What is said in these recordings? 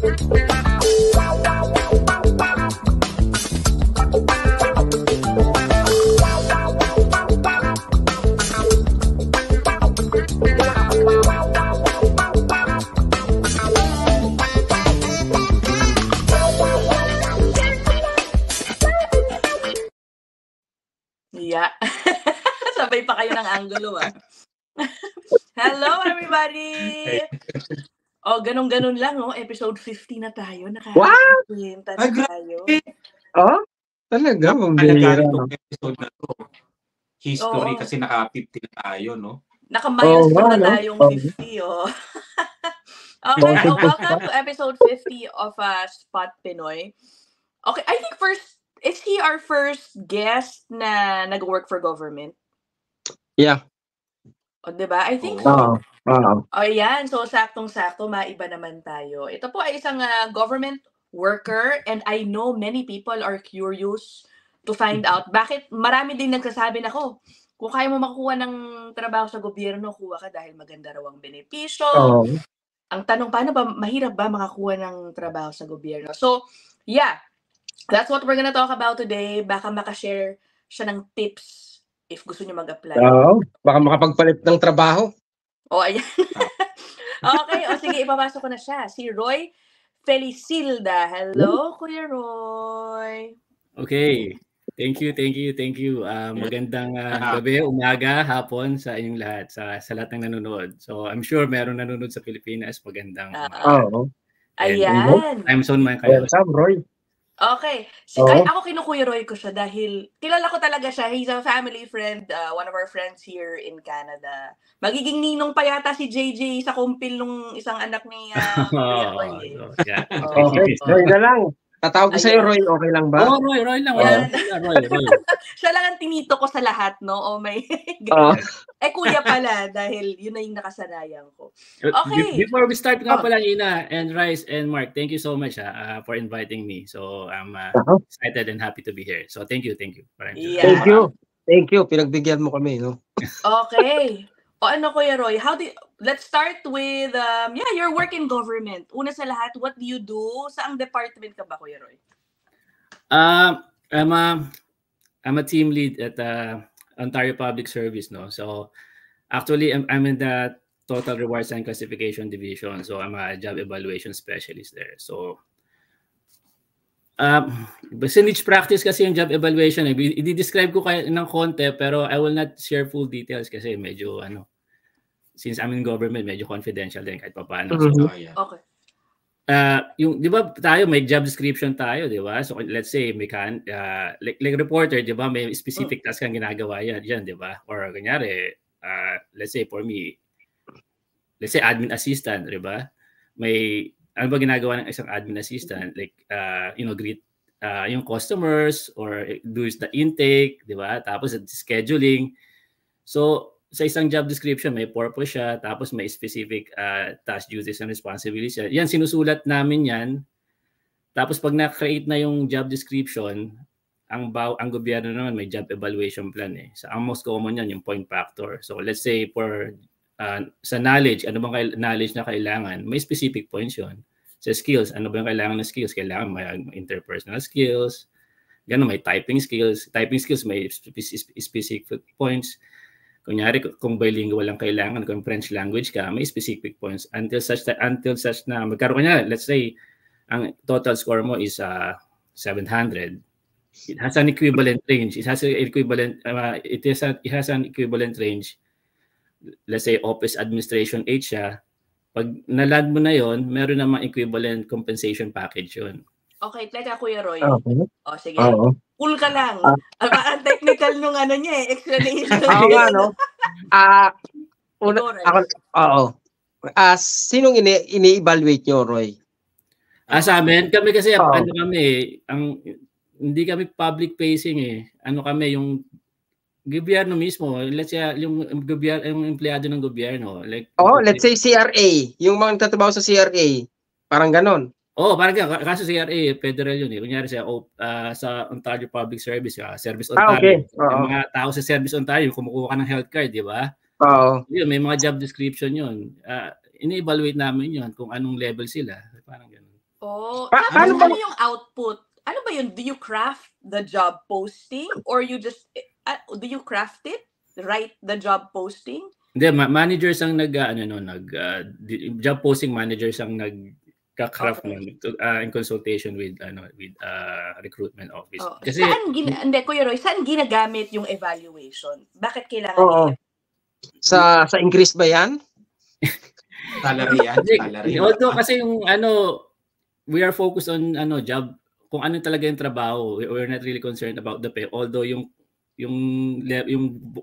Yeah. Sabay pa kayo ng angulo, ah. Hello, everybody! Oh, ganun-ganun lang, no? Episode 50 na tayo. Nakakakwenta na tayo. Oh? Talaga? Talaga itong episode na to. History kasi naka-50 na tayo, no? Naka-milestone na tayong 50, oh. Okay, so welcome to episode 50 of Spot Pinoy. Okay, I think is he our first guest na nag-work for government? Yeah. O, diba? I think so. Oh, yan. So, saktong-sakto, maiba naman tayo. Ito po ay isang government worker and I know many people are curious to find out bakit marami din nagsasabi na kung kaya mo makuha ng trabaho sa gobyerno, kuha ka dahil maganda raw ang benepisyo. Ang tanong, paano ba, mahirap ba makakuha ng trabaho sa gobyerno? So, yeah. That's what we're gonna talk about today. Baka makashare siya ng tips if gusto niyo mag-apply. Baka makapagpalit ng trabaho. Ayan. Okay, sige, ipapasok ko na siya. Si Roy Felicilda. Hello, Kuya Roy. Okay. Thank you. Magandang gabi, umaga, hapon sa inyong lahat, sa lahat ng nanonood. So, I'm sure meron nanonood sa Pilipinas. Magandang Ayan. time zone man kayo. What's up, Roy? Okay. Ako kinukuya Roy ko siya dahil kilala ko talaga siya. He's a family friend, one of our friends here in Canada. Magiging ninong pa yata si JJ sa kumpil nung isang anak ni Roy. Okay, Roy na lang. Tatawag ko sa'yo, Roy. Okay lang ba? Roy lang. Roy. Siya lang ang tinito ko sa lahat, no? May kuya pala dahil yun na yung nakasanayan ko. Okay. Before we start nga pala, Ina and Rice and Mark, thank you so much for inviting me. So I'm excited and happy to be here. So thank you. Yeah. Thank you. Pinagbigyan mo kami, no? Okay. Kuya Roy, let's start with, your work in government. Una sa lahat, what do you do? Saang department ka ba, Kuya Roy? I'm a team lead at Ontario Public Service, no? So actually, I'm in the Total Rewards and Classification Division. So I'm a job evaluation specialist there. So basta niche practice kasi yung job evaluation. I-describe ko kayo ng konti, pero I will not share full details kasi medyo since I'm in government, medyo confidential din kahit papaano. So, okay. Yung, di ba tayo, may job description tayo, di ba? So let's say, like reporter, di ba, may specific task kang ginagawa yan, di ba? Or kunyari, let's say for me, let's say admin assistant, di ba? Ano ba ginagawa ng isang admin assistant? Like, greet yung customers or do the intake, di ba? Tapos scheduling. So, sa isang job description, may purpose siya, tapos may specific task, duties, and responsibilities. Yan, sinusulat namin yan. Tapos pag na-create na yung job description, ang gobyerno naman may job evaluation plan eh. So, ang most common yan, yung point factor. So let's say for sa knowledge, ano bang knowledge na kailangan? May specific points yun. Sa skills, ano ba yung kailangan na skills? Kailangan may interpersonal skills, gano'n, may typing skills. Typing skills, may specific points. Kunyari, kung bilingual lang kailangan, kung French language ka, may specific points. Until such na magkaroon ka let's say, ang total score mo is 700. It has an equivalent range. It has an equivalent range. Let's say, office administration 8 siya. Pag naland mo na yon, meron namang equivalent compensation package yun. Okay, teka Kuya Roy. Okay. Sige. Cool ka lang. Ang technical nung explanation. Sinong ini-evaluate nyo, Roy? Sa amin, kami kasi, hindi kami public facing eh. Kami, yung gobyerno mismo. Let's say, yung empleyado ng gobyerno. Let's say CRA. Yung mga nagtatrabaho sa CRA. Parang ganon. Parang kaso CRA, federal yun eh. Kunyari sa Ontario Public Service, Service Ontario. Okay. Yung mga tao sa Service Ontario, kumukuha ka ng health card, di ba? Yun, may mga job description yun. Ini-evaluate namin yun kung anong level sila. Parang ganun. Oh, Paano tapos ba? ano yung output? Ano ba yun? Do you craft the job posting or you just do you craft it? Write the job posting? Hindi, managers ang job posting managers ang nagka-craft Okay. in consultation with recruitment office. Oh. Kasi Hindi, Kuya Roy, saan ginagamit yung evaluation? Bakit kailangan Oo. Sa increase ba yan? Salary yan. Salary. although kasi yung we are focused on job, kung ano talaga yung trabaho. We're not really concerned about the pay. Although yung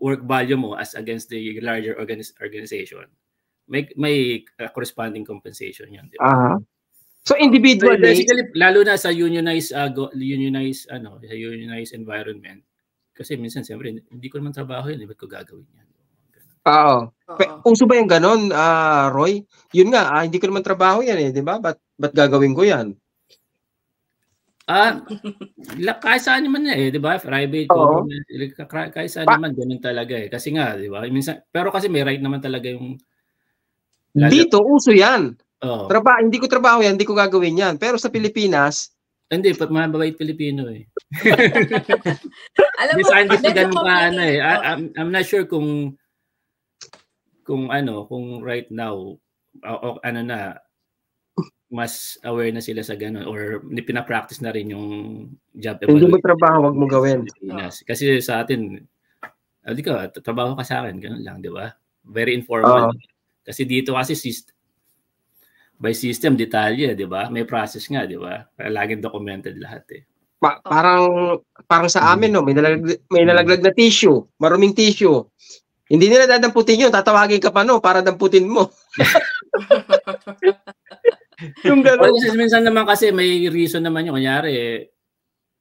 work value mo as against the larger organization, may corresponding compensation yan. Di ba? So individually, Basically, lalo na sa unionized environment, kasi minsan siyempre hindi ko naman trabaho yun, ba't ko gagawin yan? oo. Uso ba yung ganon, Roy? Yun nga, hindi ko naman trabaho yan eh, di ba? Ba't gagawin ko yan? Kahit saan naman di ba? Private, Oo. government, kahit saan naman, ganun talaga eh. Kasi nga, di ba? Minsan, pero kasi may right naman talaga yung... Dito, uso yan. Oh. Hindi ko trabaho yan, hindi ko gagawin yan. Pero sa Pilipinas... Hindi, mababait Pilipino eh. Alam mo, hindi pa medyo ganun ka complicated. I'm not sure kung right now, mas aware na sila sa ganun or pinapractice na rin yung job evaluation. Hindi mo trabaho, wag mo gawin. Kasi sa atin, di ka, trabaho ka sa akin, ganun lang, di ba? Very informal. Kasi dito kasi by system, detalye, di ba? May process nga, di ba? Laging documented lahat eh. Parang sa amin, no, may nalaglag na tissue, maruming tissue. Hindi nila dadamputin yun, tatawagin ka pa, no, para damputin mo. Yung gano'n. Minsan naman kasi may reason naman yun. Kunyari,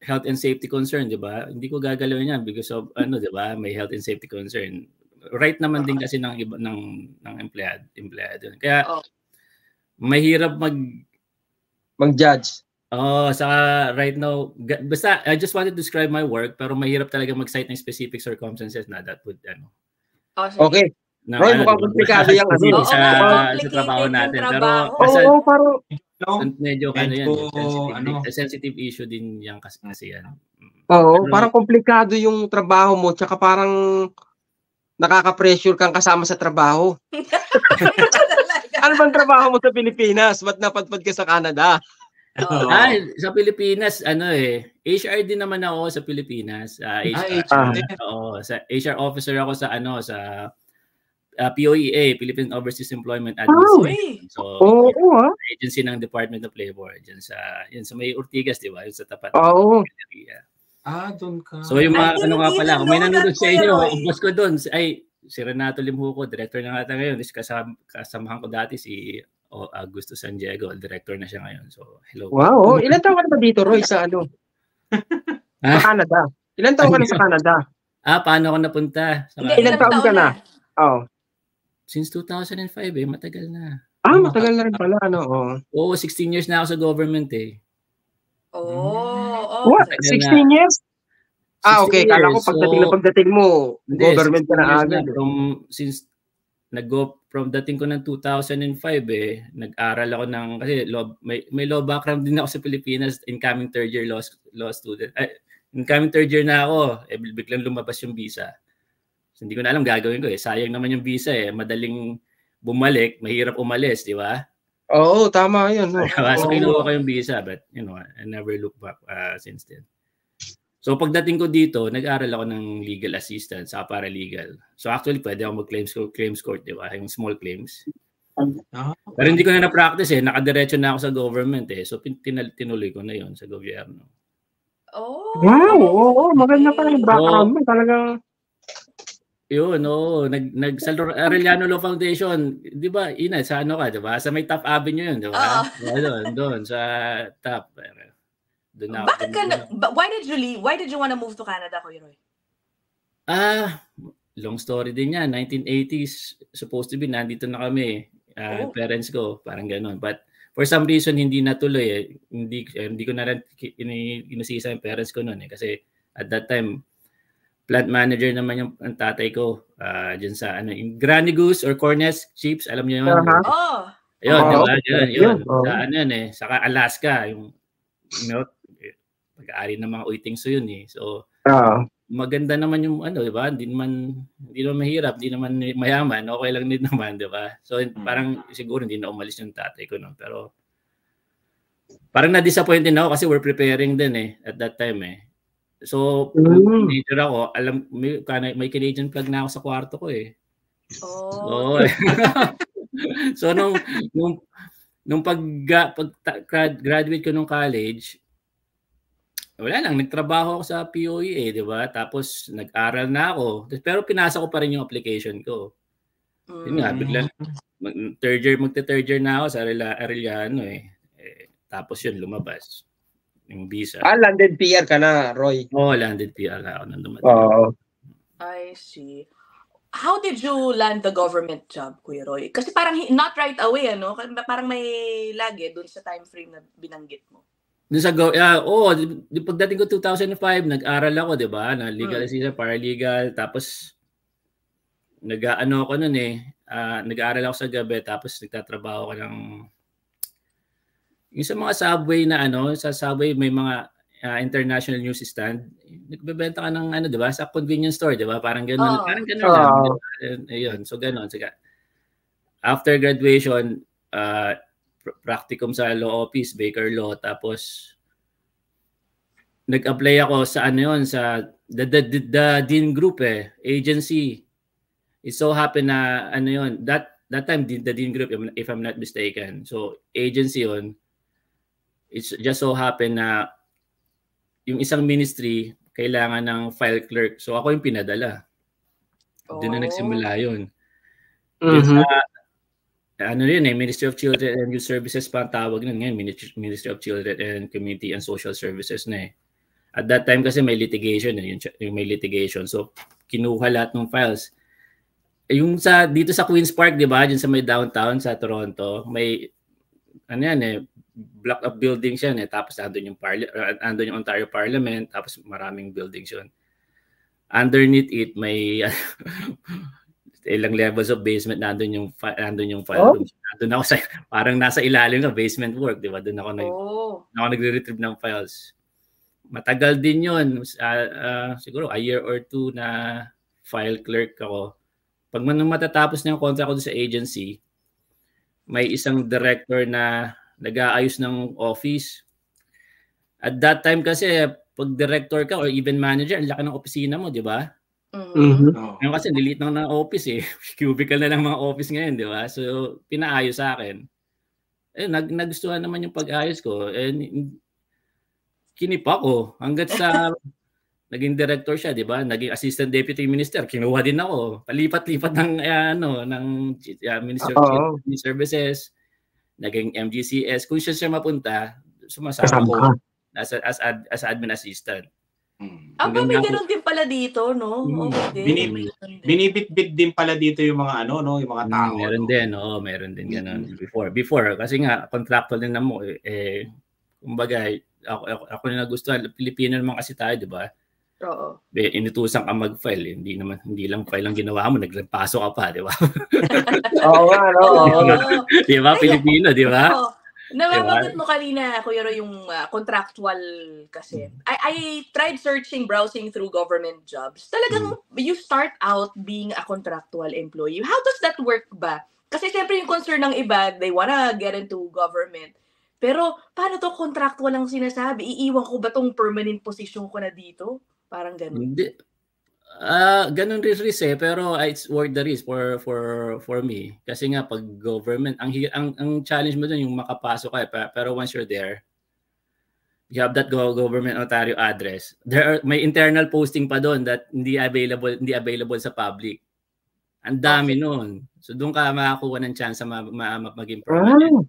health and safety concern, di ba? Hindi ko gagalawin yan because of, di ba? May health and safety concern. Right naman din kasi ng empleyado. Kaya, mahirap mag-judge. Saka right now, basta, I just wanted to describe my work, pero mahirap talaga mag-cite ng specific circumstances na that would, Okay. Roy, mukhang komplikado yung sa trabaho natin. Pero parang medyo sensitive issue din yan kasi yan. Parang komplikado yung trabaho mo tsaka parang nakaka-pressure kang kasama sa trabaho. Ano bang trabaho mo sa Pilipinas? Ba't napadpad ka sa Canada? Sa Pilipinas, HR din naman ako sa Pilipinas. Sa HR officer ako sa POEA, Philippine Overseas Employment Administration. Agency ng Department of Labor dyan sa may Ortigas, di ba? Yung sa tapat. Doon ka. So yung mga nga pala, kung may nanonood sa inyo, ang boss ko doon, si Renato Limhuco, director na nga ngayon. Kasamahan ko dati si Augusto San Diego, director na siya ngayon. So, hello. Wow, ilan taon ka na ba dito, Roy, sa sa Canada? Ilan taon ka na sa Canada? Paano ako napunta? Ilan taon ka na? Since 2005 matagal na. Matagal na rin pala, Oo, 16 years na ako sa government eh. What? 16 years? Okay. Kala ko pagdating mo, government ka na agad. From dating ko ng 2005 nag-aral ako kasi may law background din ako sa Pilipinas, incoming third year law student. Incoming third year na ako, biglang lumabas yung visa. So, hindi ko na alam gagawin ko sayang naman yung visa madaling bumalik, mahirap umalis, di ba? Oo, tama yun. So kinuha ko yung visa but I never look back since then. So pagdating ko dito, nag-aral ako ng legal assistant sa paralegal. So actually pwede ako mag-claims court, di ba? Yung small claims. Pero hindi ko na na-practice nakadiretso na ako sa government So tinuloy ko na yon sa gobyerno. Wow, maganda pa yung background mo. Talagang yun, sa Arellano Law Foundation, di ba, sa ka, di ba? Sa may Top Avenue yun, di ba? Doon, sa Top. Why did you leave? Why did you want to move to Canada, Kuya Roy? Long story din yan. 1980s, supposed to be, nandito na kami. Parents ko, parang gano'n. But for some reason, hindi natuloy Hindi ko na rin inusisa yung parents ko noon Kasi at that time, plant manager naman ang tatay ko dyan sa yung Granny Goose or Cornets Chips, alam niyo yun? Ayun, di Oo, ba? Yun. yun, oo. Sa ano yan eh. Saka Alaska, yung milk, pag-aari ng mga uitingso yun eh. So, maganda naman yung ano, di ba? Hindi naman mahirap, hindi naman mayaman, okay lang din naman, di ba? So, parang siguro hindi na umalis yung tatay ko, no? Pero, parang na-disappoint din ako kasi we're preparing din eh, at that time eh. So, teenager ako, alam, may Canadian flag na ako sa kwarto ko eh. Oh. So, nung pag-graduate ko nung college, wala lang, nagtrabaho ako sa POEA, di ba? Tapos, nag-aral na ako. Pero pinasa ko pa rin yung application ko. Yun nga, bigla, magte-third year na ako sa Arellano eh. Tapos yun, lumabas. Yung visa. Landed PR ka na, Roy? Oo, landed PR na ako nang dumating. Oo. I see. How did you land the government job, Kuya Roy? Kasi parang not right away, ano? Parang may lagi dun sa time frame na binanggit mo. Dun sa pagdating ko 2005, nag-aral ako, 'di ba? Na legal assistant, paralegal, tapos nag-ano ako noon eh. Nag-aaral ako sa gabi tapos nagtatrabaho ako ng yung sa mga subway na ano, sa subway may mga international news stand. Nagbebenta ka ng ano, 'di ba? Sa convenience store, 'di ba? Parang ganoon, parang ganoon lang. Ayun, so ganoon. Sige. After graduation, practicum sa law office, Baker Law, tapos nag-apply ako sa ano 'yon, sa the Dean Group agency. It so happened na ano 'yon, that time the Dean Group, if I'm not mistaken. So agency 'yon. It's just so happened na yung isang ministry kailangan ng file clerk. So ako yung pinadala. Doon na nagsimula yun. Ano yun Ministry of Children and Youth Services pa ang tawag nun ngayon. Ministry of Children and Community and Social Services na eh. At that time kasi may litigation. Yung may litigation. So kinuha lahat ng files. Yung dito sa Queen's Park, di ba? Diyan sa may downtown sa Toronto, may ano yan block of buildings yan tapos andun yung Ontario Parliament, tapos maraming buildings yun. Underneath it may ilang levels of basement, nandun yung file room. Nandun ako parang nasa ilalim ng basement work, di ba? Doon ako nagre-retrieve ng files. Matagal din yun. Siguro a year or two na file clerk ako. Pag matatapos na yung contract ko sa agency, may isang director na nag-aayos ng office. At that time kasi, pag director ka or even manager, ang laki ng opisina mo, di ba? Ngayon kasi, delete ng office Cubicle na lang mga office ngayon, di ba? So, pinaayos sa akin. Nagustuhan naman yung pag-ayos ko. Kinipa ko hanggat sa naging director siya, di ba? Naging assistant deputy minister, kinuha din ako. Palipat-lipat ng Ministry of Children Services, naging MGCS. Kung siya mapunta, sumasama ko as admin assistant. May ganoon din pala dito, no? Binibitbit din pala dito yung mga yung mga tao. Meron din ganoon before kasi nga contractual din na mo kumbaga ako na nagustuhan, Pilipino naman kasi tayo, di ba? Oo. Inutusan ka mag-file, hindi lang file ang ginawa mo, nagpaso ka pa, di ba? Oo nga, no? Di ba, Pilipino, di ba? Nababanggit mo kanina, Kuya Roy, yung contractual kasi. I tried browsing through government jobs. Talagang you start out being a contractual employee. How does that work ba? Kasi siyempre yung concern ng iba, they wanna get into government. Pero paano to contractual lang sinasabi? Iiwan ko ba tong permanent position ko na dito? Parang ganun. Hindi. Ganun risk pero it's worth the risk for me. Kasi nga pag government, ang challenge mo dun yung makapasok ka pero once you're there, you have that government Ontario address. May internal posting pa doon that hindi available sa public. Ang dami noon. So doon ka makakuha ng chance maging permanent.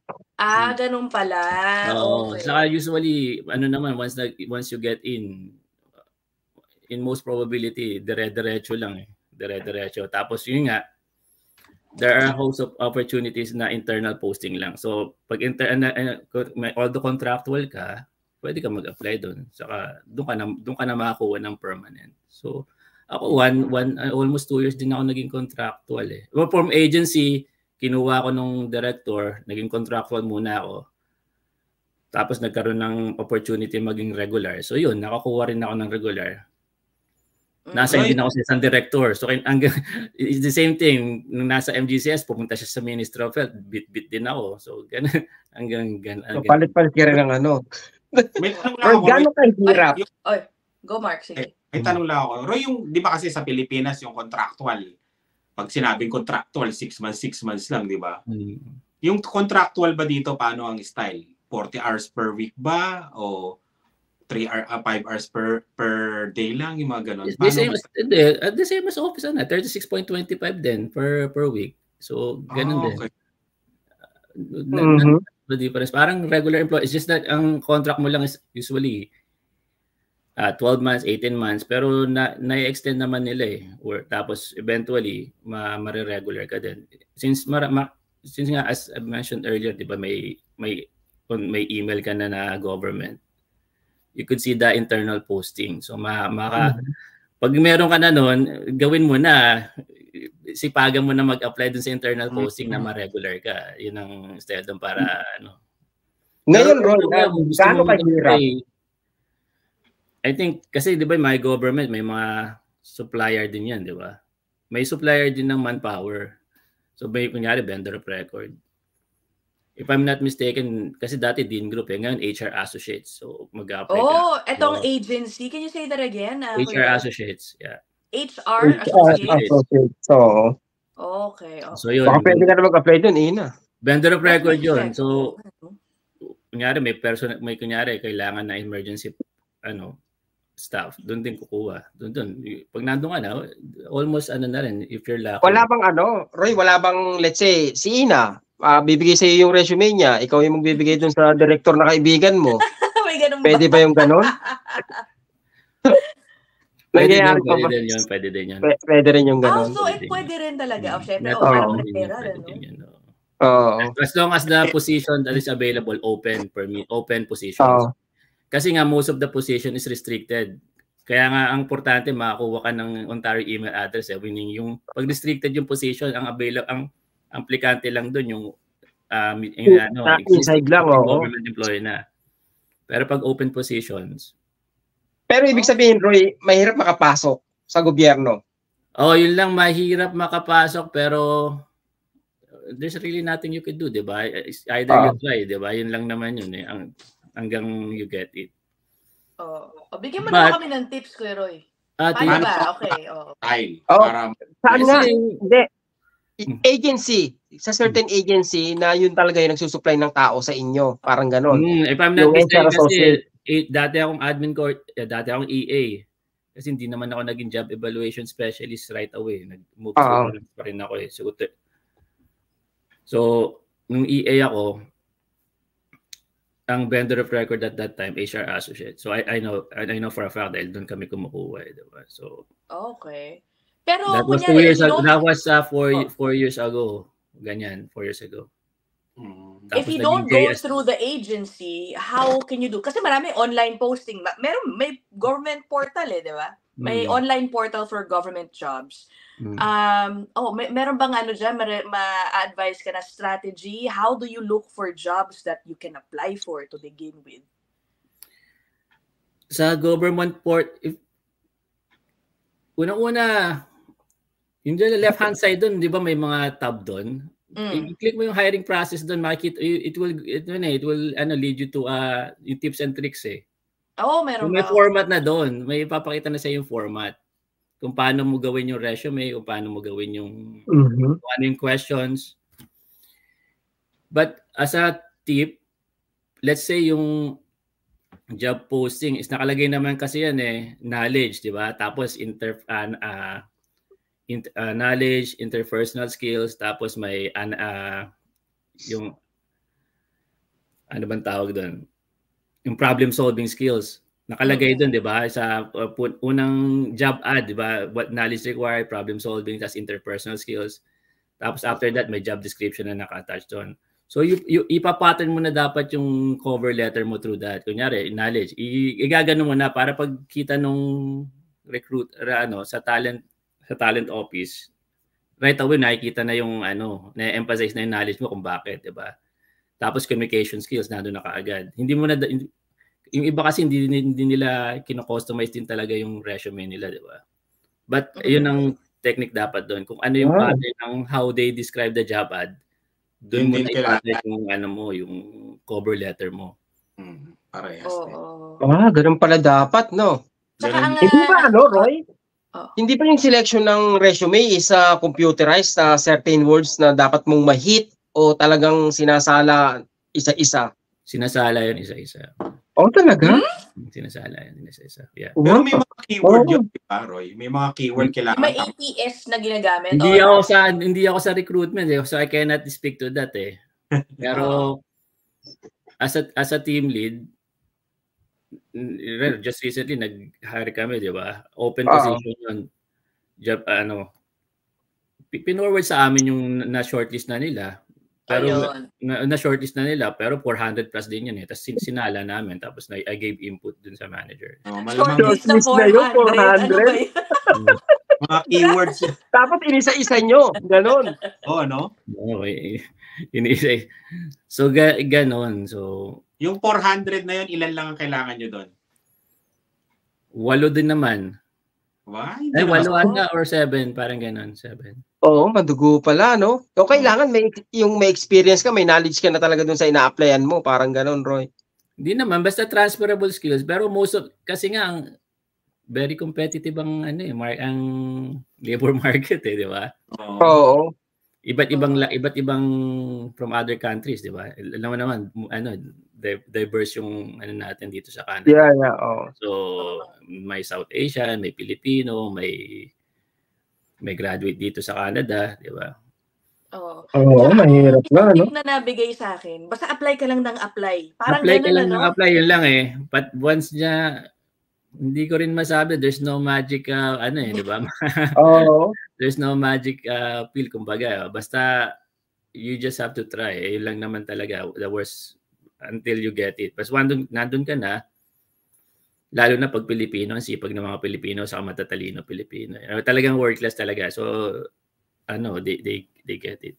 Ganun pala. Okay. Saka usually once you get in most probability, dire-diretso lang dire-diretso. Tapos yun nga, there are a host of opportunities na internal posting lang. So, pag although contractual ka, pwede ka mag-apply doon. Saka, doon ka na makakuha ng permanent. So, ako, almost 2 years din ako naging contractual Well, from agency, kinuha ko nung director, naging contractual muna ako. Tapos nagkaroon ng opportunity maging regular. So yun, nakakuha rin ako ng regular. Nasa din ako sa isang director. So it's the same thing. Nung nasa MGCS, pupunta siya sa Ministry of Health. Bit din ako. So ganun. So, palit-palit ka rin ng ano. May tanong lang ako. Gano'n kahirap? Go Mark, sige. May tanong lang ako. Roy, yung, di ba kasi sa Pilipinas, yung contractual, pag sinabing contractual, 6 months lang, di ba? Yung contractual ba dito, paano ang style? 40 hours per week ba? O 5 hours per day lang? Yung mga ganun? The same as office, 36.25 din per week. So, ganun din. Okay. The difference. Parang regular employee. It's just that ang contract mo lang is usually 12 months, 18 months. Pero na-extend naman nila eh. Tapos eventually, mariregular ka din. Since nga, as I mentioned earlier, di ba, may email ka na government. You could see the internal posting. So, pag meron ka na nun, gawin mo na, sipagan mo na mag-apply dun sa internal posting na ma-regular ka. Yun ang style doon para ano. Ngayon, Ron, gaano kahirap? I think, kasi di ba may government, may mga supplier din yan, di ba? May supplier din ng manpower. So may kunyari vendor of record. If I'm not mistaken, kasi dati Dean Group, ngayon HR Associates. So mag-apply ka. Etong agency, can you say that again? HR Associates, yeah. HR Associates. So, okay. So yun. Baka pwede ka na mag-apply dun, Ina. Vendor of record yun. So, kunyari may kunyari kailangan na emergency staff. Doon din kukuha. Doon. Pag nandun ka na, almost na rin if you're lucky. Wala bang Roy, wala bang, let's say, si Ina, bibigay sa iyo yung resume niya, ikaw yung magbibigay dun sa director na kaibigan mo. May ganun Pwede ba yung ganun? Pwede din yun. Pwede rin yung ganun. So pwede rin talaga. Syempre, as long as the position that is available open positions. Kasi nga most of the position is restricted. Kaya nga ang importante makakuha ka ng Ontario email address winning yung pag restricted yung position, ang aplikante lang doon yung inside lang government employee na. Pero pag open positions. Pero ibig sabihin, Roy, mahirap makapasok sa gobyerno. Yun lang, mahirap makapasok pero there's really nothing you could do, 'di ba? Either you try, 'di ba? Yun lang naman yun eh. Hanggang you get it. Bigyan mo na kami ng tips, Kuya Roy. Paano ba? Okay. Saan nga? Hindi. Agency. Sa certain agency na yun talaga yung nagsusupply ng tao sa inyo. Parang ganon. If I'm not mistaken kasi dati akong admin court, dati akong EA. Kasi hindi naman ako naging job evaluation specialist right away. Nag-move pa rin ako eh. So, nung EA ako, ang vendor of record at that time, HR Associate. So I know for a fact dahil doon kami kumukuha, diba? So okay. Pero that was 2 years ago. That was 4 years ago. Ganyan, 4 years ago. If you don't go through the agency, how can you do? Kasi marami online posting. May government portal di ba? May online portal for government jobs. Meron bang dyan, ma-advise ka na strategy? How do you look for jobs that you can apply for to begin with? Sa government unang-una, yung left-hand side doon, di ba may mga tab doon? I-click mo yung hiring process doon, makikita, it will lead you to yung tips and tricks eh. Meron may format na doon. May ipapakita na sa yung format. Kung paano mo gawin yung resume, kung paano mo gawin yung kung ano yung questions. But as a tip, let's say yung job posting is nakalagay naman kasi yan knowledge, di ba? Tapos knowledge, interpersonal skills, tapos may yung ano bang tawag doon? Yung problem solving skills. Nakalagay doon, 'di ba? Sa unang job ad, 'di ba? What knowledge required, problem solving, tas interpersonal skills. Tapos after that, may job description na naka-attach doon. So ipapattern mo na dapat yung cover letter mo through that. Kunyari, knowledge. Igagano mo na para pagkita nung recruit sa talent office, right away nakikita na yung na-emphasize na yung knowledge mo kung bakit, 'di ba? Tapos communication skills nandoon na kaagad. Hindi mo na yung iba kasi hindi nila kino-customize din talaga yung resume nila, 'di ba? But yun ang technique dapat doon. Kung ano yung pattern ng how they describe the job ad, doon mo na i-pattern yung yung cover letter mo. Parehas. Ganun pala dapat, no? Hindi ba, Roy? Hindi pa yung selection ng resume is computerized na certain words na dapat mong ma-hit o talagang sinasala isa-isa? Sinasala yun isa-isa. Talaga? Sinasala yun isa-isa. Yeah. Pero may mga keyword yun, diba, Roy? May mga keyword kailangan. May ATS na ginagamit. Hindi ako sa recruitment, so I cannot speak to that eh. Pero as a team lead, just recently nag-hire kami, di ba? Open position yun. Job, pinorward sa amin yung na-shortlist na nila. Pero na-shortlist na nila, pero 400 plus din yun eh. Tapos sinala namin, tapos I gave input dun sa manager. Shortlist na 400? Mga keywords. Tapos inisa-isa nyo. Ganon. No? Okay. Inisa. So, ganon. So, yung 400 na yun, ilan lang ang kailangan nyo doon? 8 din naman. Why? 8 ata or 7, parang ganon, 7. Madugo pala, no? O kailangan may experience ka, may knowledge ka na talaga dun sa ina-applyan mo, parang ganon, Roy. Hindi naman, basta transferable skills, pero kasi nga very competitive ang ang labor market di ba? Oo. Iba't ibang from other countries, di ba? Alam mo naman, diverse yung natin dito sa Canada. Yeah. So, may South Asian, may Filipino, may graduate dito sa Canada, di ba? Mahirap na, no? Na nabigay sa akin, basta apply ka lang ng apply. Parang apply ka lang ng apply, yun lang eh. But once hindi ko rin masabi, there's no magic, di ba? There's no magic pill, kumbaga. Basta, you just have to try. Yun lang naman talaga, the worst until you get it. But nandun ka na, lalo na pag Pilipino, ang sipag ng mga Pilipino sa matatalino Pilipino. Talagang world class talaga. So, they get it.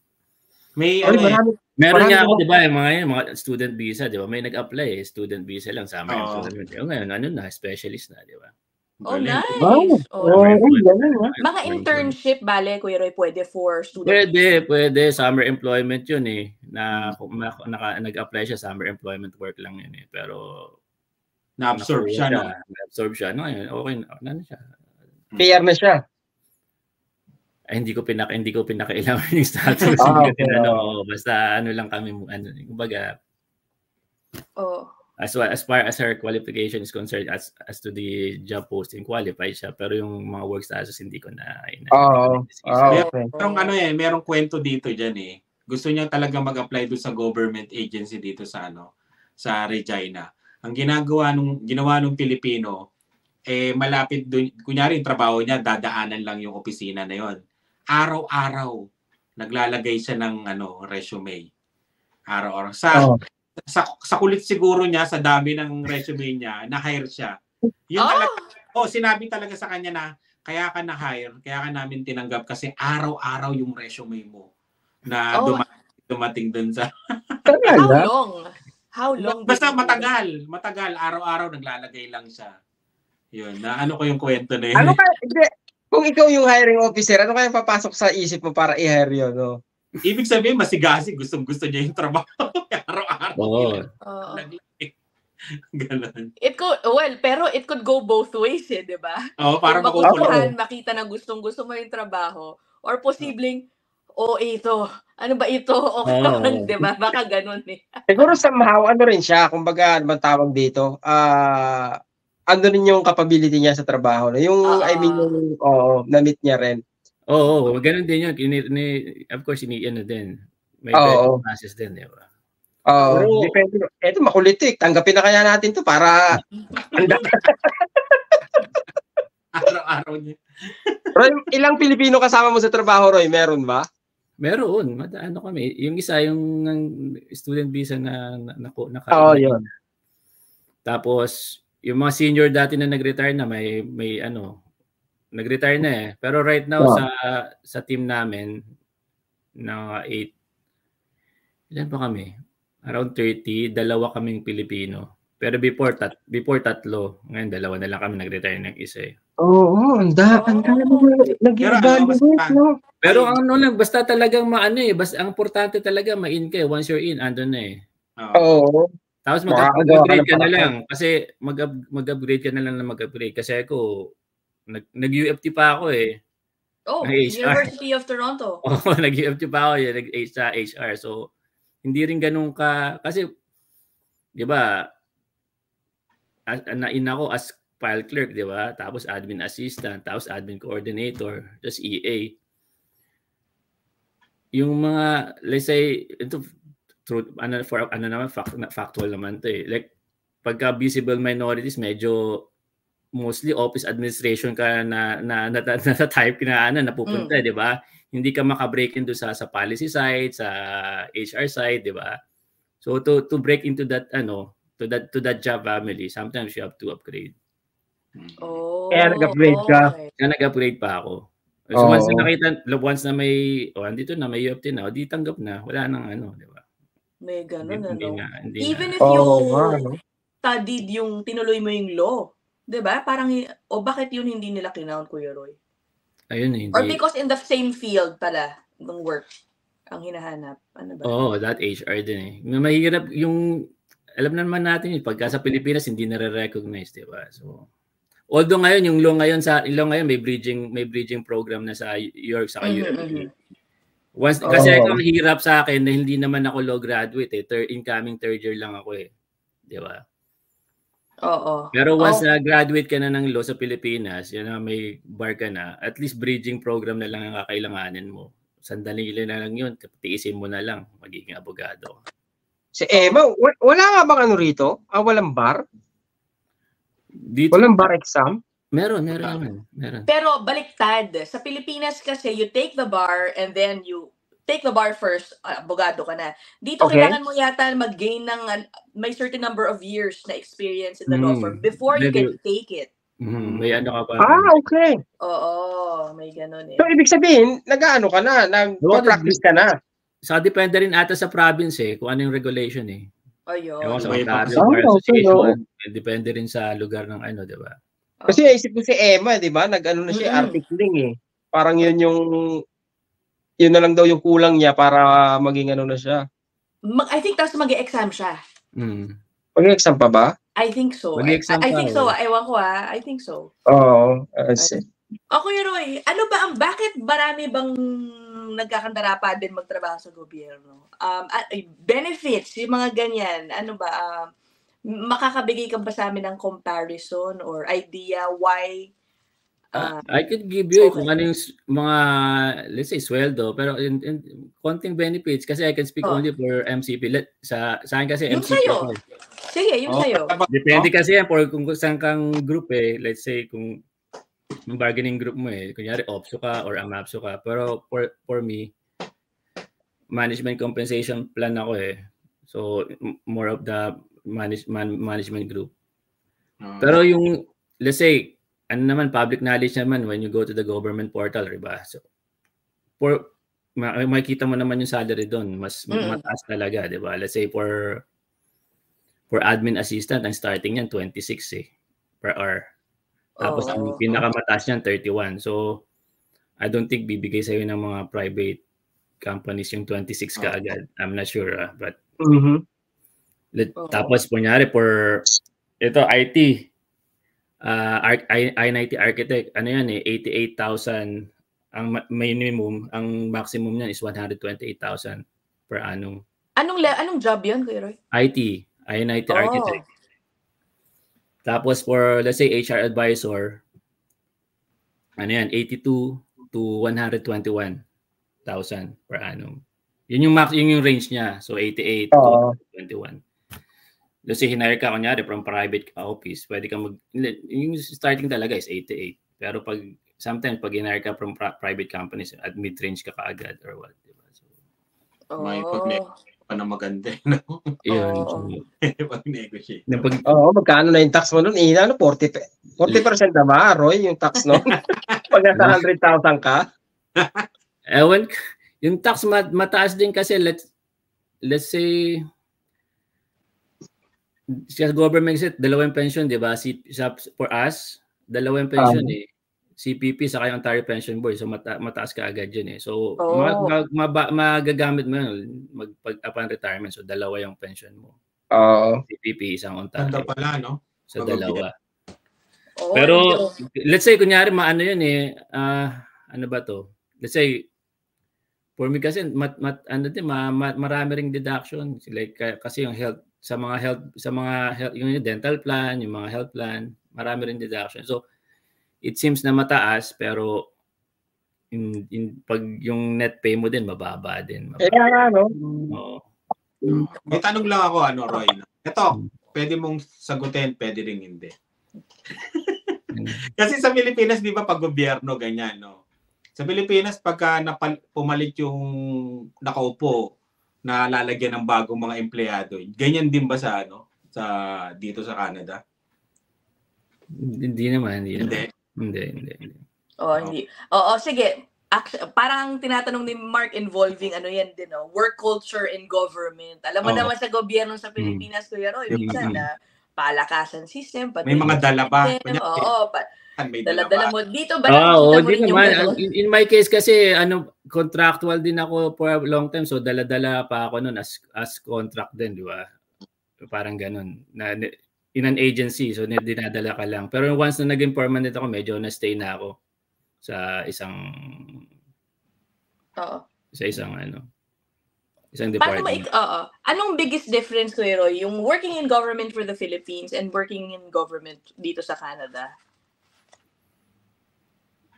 Meron nga ako, di ba, yung mga student visa, di ba? May nag-apply student visa lang sa amin. So, ngayon, specialist na, di ba? Nice. Mga internship, Kuya Roy, pwede for student visa? Pwede. Summer employment yun eh. Nag-apply siya, summer employment work lang yun eh. Pero, na-absorb siya. Na-absorb siya. Okay na siya. PR na siya. Ay, hindi ko pinakailangan yung status. Basta lang kami, kumbaga, as far as her qualification is concerned, as to the job posting, qualified siya, pero yung mga work status hindi ko na okay. Merong kwento dito dyan eh. Gusto niya talaga mag-apply doon sa government agency dito sa sa Regina. Ang ginawa nung Pilipino, malapit doon, kunyari yung trabaho niya, dadaanan lang yung opisina na yon. Araw-araw naglalagay siya ng resume. Araw-araw. Sa kulit siguro niya, sa dami ng resume niya, na-hire siya. Yun talaga. Sinabi talaga sa kanya na kaya ka na-hire, kaya ka namin tinanggap kasi araw-araw yung resume mo na dumating dun sa How long? Basta matagal. Araw-araw naglalagay lang siya. Yun, ko yung kwento na yun. Kung ikaw yung hiring officer, ano kaya papasok sa isip mo para i-hire yun, no? Ibig sabihin, masigasig. Gustong-gusto niya yung trabaho. Araw-araw. Ganon. Pero it could go both ways di ba? Para makukuhan, makita na gustong-gusto mo yung trabaho. Or posibleng, ito. Ano ba ito? Di ba? Baka ganon eh. Siguro somehow, rin siya, kumbaga, ano bang tawag dito? Ano rin yung capability niya sa trabaho. Yung, na-meet niya rin. Ganun din yun. Of course, din. May process din, di ba? Depende. Ito, makulit eh. Tanggapin na kaya natin to para... Araw-araw niya. Roy, ilang Pilipino kasama mo sa trabaho, Roy? Meron ba? Meron. Kami. Yung isa, yung student visa na yun. Tapos, yung mga senior dati na nag-retire na, may nag-retire na eh. Pero right now sa team namin na 8, ilan pa kami? Around 30, dalawa kaming Pilipino. Pero before tatlo, ngayon dalawa na lang kami nag-retire ng isa eh. Oo, ang dami nag-evaluate, no? Pero ano lang, basta talagang maano eh, basta ang importante talaga ma-in ka eh. Once you're in, andun na eh. Oo. Tapos mag-upgrade ka na lang kasi mag-upgrade ka na lang na mag-upgrade kasi ako nag-UFT pa ako eh. Oh, University of Toronto. Oo, nag-UFT pa ako eh, sa HR. So hindi rin ganun ka kasi 'di ba? Na-in ako as file clerk, 'di ba? Tapos admin assistant, tapos admin coordinator, tapos EA. Yung mga let's say ito truth naman factual naman 'to eh. Like pagka visible minorities medyo mostly office administration ka na type na napupunta, 'di ba? Hindi ka maka-break into sa policy side, sa HR side, 'di ba? So to break into that to that job family, sometimes you have to upgrade. Oh. Kaya nag-upgrade ka. Kaya nag-upgrade pa ako. So once na may andito na may UFT na, di tanggap na, wala nang di ba? May ganun hindi even if you studied yung tinuloy mo yung law, 'di ba? Parang bakit yun hindi nila kinount, Kuya Roy? Ayun hindi. Or because in the same field pala ng work ang hinahanap. Ano ba? That HR din eh. Mahirap yung alam naman natin yun, pagka sa Pilipinas hindi nare-recognize, 'di ba? So although ngayon yung law ngayon may bridging program na sa York sa UFT. Once kasi ang hirap sa akin na hindi naman ako law graduate eh. Incoming third year lang ako eh. 'Di ba? Oo. Pero once na graduate ka na ng law sa Pilipinas, yan na may bar ka na, at least bridging program na lang ang kakailanganin mo. Sandali na lang yun, tiisin mo na lang, magiging abogado. Si Emma, wala nga bang rito? Walang bar? Dito, walang bar exam? Meron. Pero baliktad. Sa Pilipinas kasi, you take the bar and then you take the bar first, abogado ka na. Dito kailangan mo yata mag-gain ng may certain number of years na experience in the law firm before you can take it. May ano ka pa. Okay. Oo, may ganun eh. So, ibig sabihin, nag-ano ka na, nag-practice ka na. So, depende rin ata sa province eh, kung ano yung regulation eh. Ayun. Sa Ontario Bar Association, depende rin sa lugar ng di ba? Kasi naisip ko si Emma, di ba? Nag-ano na siya, articling eh. Parang yun na lang daw yung kulang niya para maging na siya. I think tapos mag-e-exam siya. Mag-e-exam pa ba? I think so. I think so. Ewan ko I think so. Oo. I see. Kuya Roy, bakit marami bang nagkakandara din magtrabaho sa gobyerno? Benefits, yung mga ganyan, makakabigay ka ba sa amin ng comparison or idea why? I could give you kung ano yung mga, let's say, sweldo, pero in konting benefits, kasi I can speak only for MCP. Sa akin kasi yung MCP. Sa'yo. Sige, yung sa'yo. Depende kasi yan kung saan kang group eh. Let's say, kung yung bargaining group mo eh, kunyari OPSO ka or AMAPSO ka. Pero for me, management compensation plan ako eh. So, more of the management group. Pero yung, let's say, public knowledge naman when you go to the government portal, diba? So, makikita mo naman yung salary doon, mas mataas talaga, diba? Let's say for admin assistant, ang starting niyan 26 per hour. Tapos ang pinakamataas niyan 31. So, I don't think bibigay sa'yo ng mga private companies yung 26 ka agad. I'm not sure, but tapos kunyari for ito IT I-90 architect, 88,000 ang minimum, ang maximum niyan is 128,000 per annum. Anong job 'yon, Kuya Roy? IT I-90 architect. Tapos for let's say HR advisor, 82 to 121,000 per annum. Yun yung range niya. So 88 to 121. Let's say hinire ka kunyari from private office, pwede ka yung starting talaga is 88. Pero sometimes pag hinire ka from private companies, at mid-range ka kaagad or what, diba? So, may pag-negotiate pa na maganda, no? Yun. Pag-negotiate. Magkano na yung tax mo nun? 40% na ba, Roy, yung tax nun? Pag nasa 100,000 ka? Ewan, yung tax mataas din kasi let's say sa government set, dalawang pension, di ba? For us, dalawang pension eh. CPP sa kayong Ontario Pension Board. So mataas ka agad yun eh. So magagamit mo yun upon retirement. So dalawa yung pension mo. CPP, isang Ontario. Ganda pala, no? Sa dalawa. Pero let's say kunyari maano yun eh. Ano ba to? Let's say for me kasi marami ring deduction. Like kasi yung health sa mga health yung dental plan, yung mga health plan, marami ring deduction. So it seems na mataas pero pag yung net pay mo din mababa din. May tanong lang ako Roy. Ito, pwede mong sagutin, pwede ring hindi. Kasi sa Pilipinas, di ba, pag gobyerno, ganyan, no? Sa Pilipinas, pagka pumalit yung nakaupo na lalagyan ng bagong mga empleyado, ganyan din ba sa dito sa Canada? Hindi naman. Hindi. Hindi. Sige. Parang tinatanong ni Mark involving yan din, work culture in government. Alam mo naman sa gobyerno sa Pilipinas, Kuya Roy, minsan na palakasan system, may mga dala ba? Dala-dala mo dito ba? In my case kasi contractual din ako for a long time, so dala-dala pa ako noon as contract din, di ba? Parang ganun. In an agency, so dinadala ka lang. Pero once na naging permanent ako, medyo na-stay na ako sa isang department. Anong biggest difference, Kuya Roy, yung working in government for the Philippines and working in government dito sa Canada?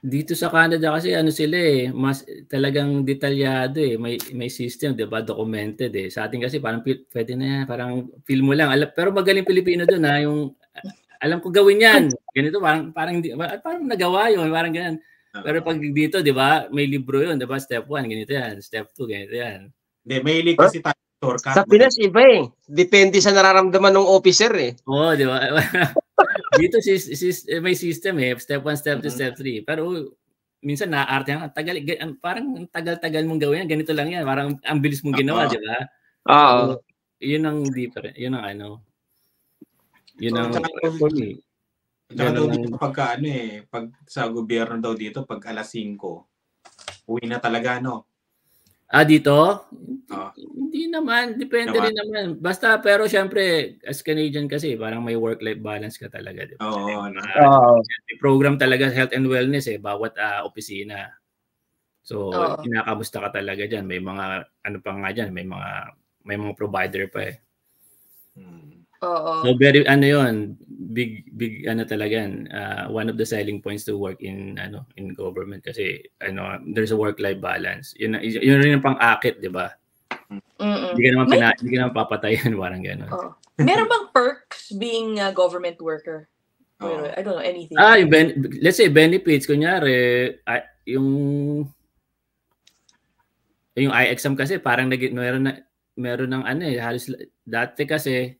Dito sa Canada kasi sila eh, mas talagang detalyado eh, may system, 'di ba, documented eh. Sa atin kasi parang pwede na yan, parang feel mo lang. Pero magaling Pilipino doon yung alam ko gawin 'yan. Ganito parang nagawa 'yon, parang ganyan. Pero pag dito, 'di ba, may libro 'yon, 'di ba? Step 1 ganito 'yan, step 2 ganito 'yan. Hindi, may hilig kasi tayo shortcut. Sa Pinas iba eh. Depende sa nararamdaman ng officer eh. Oo, 'di ba? Dito may system eh, step 1, step 2, step 3. Pero minsan naaarte parang tagal-tagal mong gawin yan, ganito lang yan, parang ang bilis mong ginawa, di ba? So, yun ang different, yun ang for me. Pagka pag sa gobyerno daw dito, pag alas 5, uwi na talaga, Dito? Hindi naman. Depende rin naman. Basta, pero syempre, as Canadian kasi, parang may work-life balance ka talaga. Diba? May program talaga, health and wellness bawat opisina. So, kinakamusta ka talaga dyan. May mga, pa nga dyan, may mga provider pa eh. So, very, big talaga yan. One of the selling points to work in government kasi, there's a work-life balance. Yun rin ang pang-akit, di ba? Hindi ka naman papatayan, parang gano'n. Meron bang perks being a government worker? I don't know, anything. Let's say benefits, kunyari, yung i-exam kasi parang meron ng halos dati kasi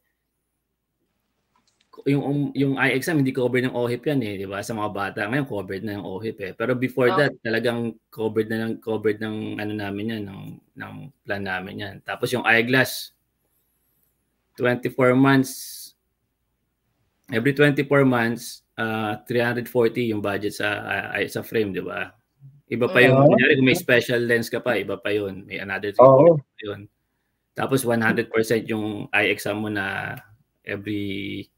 yung i-exam hindi covered ng OHIP yan di ba? Sa mga bata ngayon covered na yung OHIP Pero before that talagang covered ng namin yan ng plan namin yan. Tapos yung eyeglass 24 months every 24 months 340 yung budget sa frame, di ba? Iba pa yun. Kunyari kung may special lens ka pa, iba pa yun. May another 340 yun. Tapos 100% yung eye exam mo na every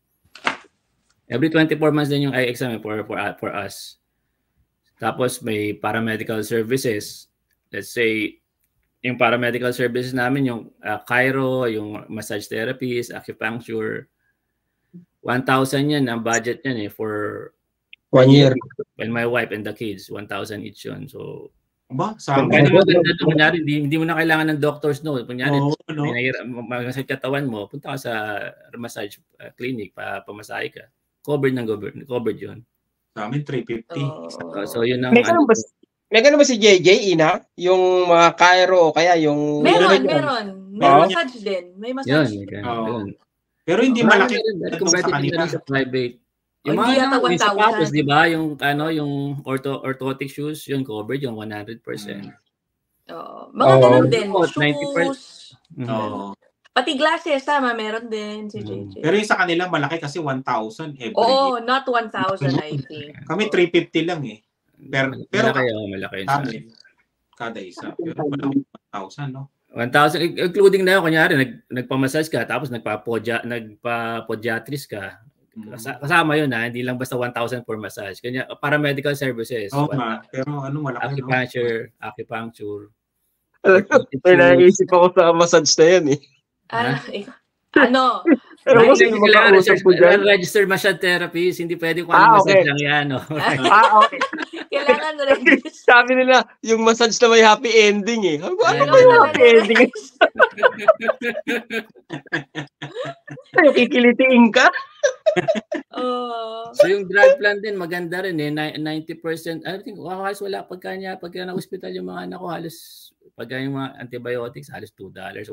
24 months din yung eye exam for us. Tapos may paramedical services. Let's say, yung paramedical services namin, yung chiro, yung massage therapist, acupuncture. 1,000 yan, ang budget yan for 1 year. And my wife and the kids, 1,000 each yun. So, kunyari, hindi mo na kailangan ng doctor's note. Kunyari, masakit katawan mo, punta ka sa massage clinic, pamasahe ka. Covered ng government. Covered yun. Sa amin, 350. So, yun ang... May ganun ba si JJ, Ina? Yung mga chiro o kaya yung... Meron. May massage din. May massage. Yun. Pero hindi malaki. Competitive na sa private. Yung Hindi mga yata yung sapatos, 1,000. di ba? Yung yung orthotic shoes, yun covered yung 100%. Oo. Mga ganun din, Suot, 90%. shoes. Oo. Pati glasses, tama, meron din si JJ. Pero yung sa kanila malaki kasi 1,000 every year. Oo, not 1,000 I think. Kami 350 lang eh. Pero malaki yun sa sa amin, kada isa. Pero malaki 1,000, no? 1,000, including na yun, kunyari, nagpamassage ka, tapos nagpa-podiatrist ka. Kasama yun ha, hindi lang basta 1,000 for massage. Kanya, para medical services. Oo nga, pero malaki, Acupuncture. May naisip ako sa massage na yan eh. Ano? Pero kung sino makausap ko dyan? Registered massage therapist, hindi pwede kung okay. massage lang yan. No? Okay. Kailangan register. Sabi nila, yung massage na may happy ending eh. Ano ba yung happy ending? Ay, kikilitiin ka? So yung drug plan din, maganda rin eh. 90%, I think, halos wala pagka na-hospital yung mga anak ko, halos pagka yung mga antibiotics, halos $2, $1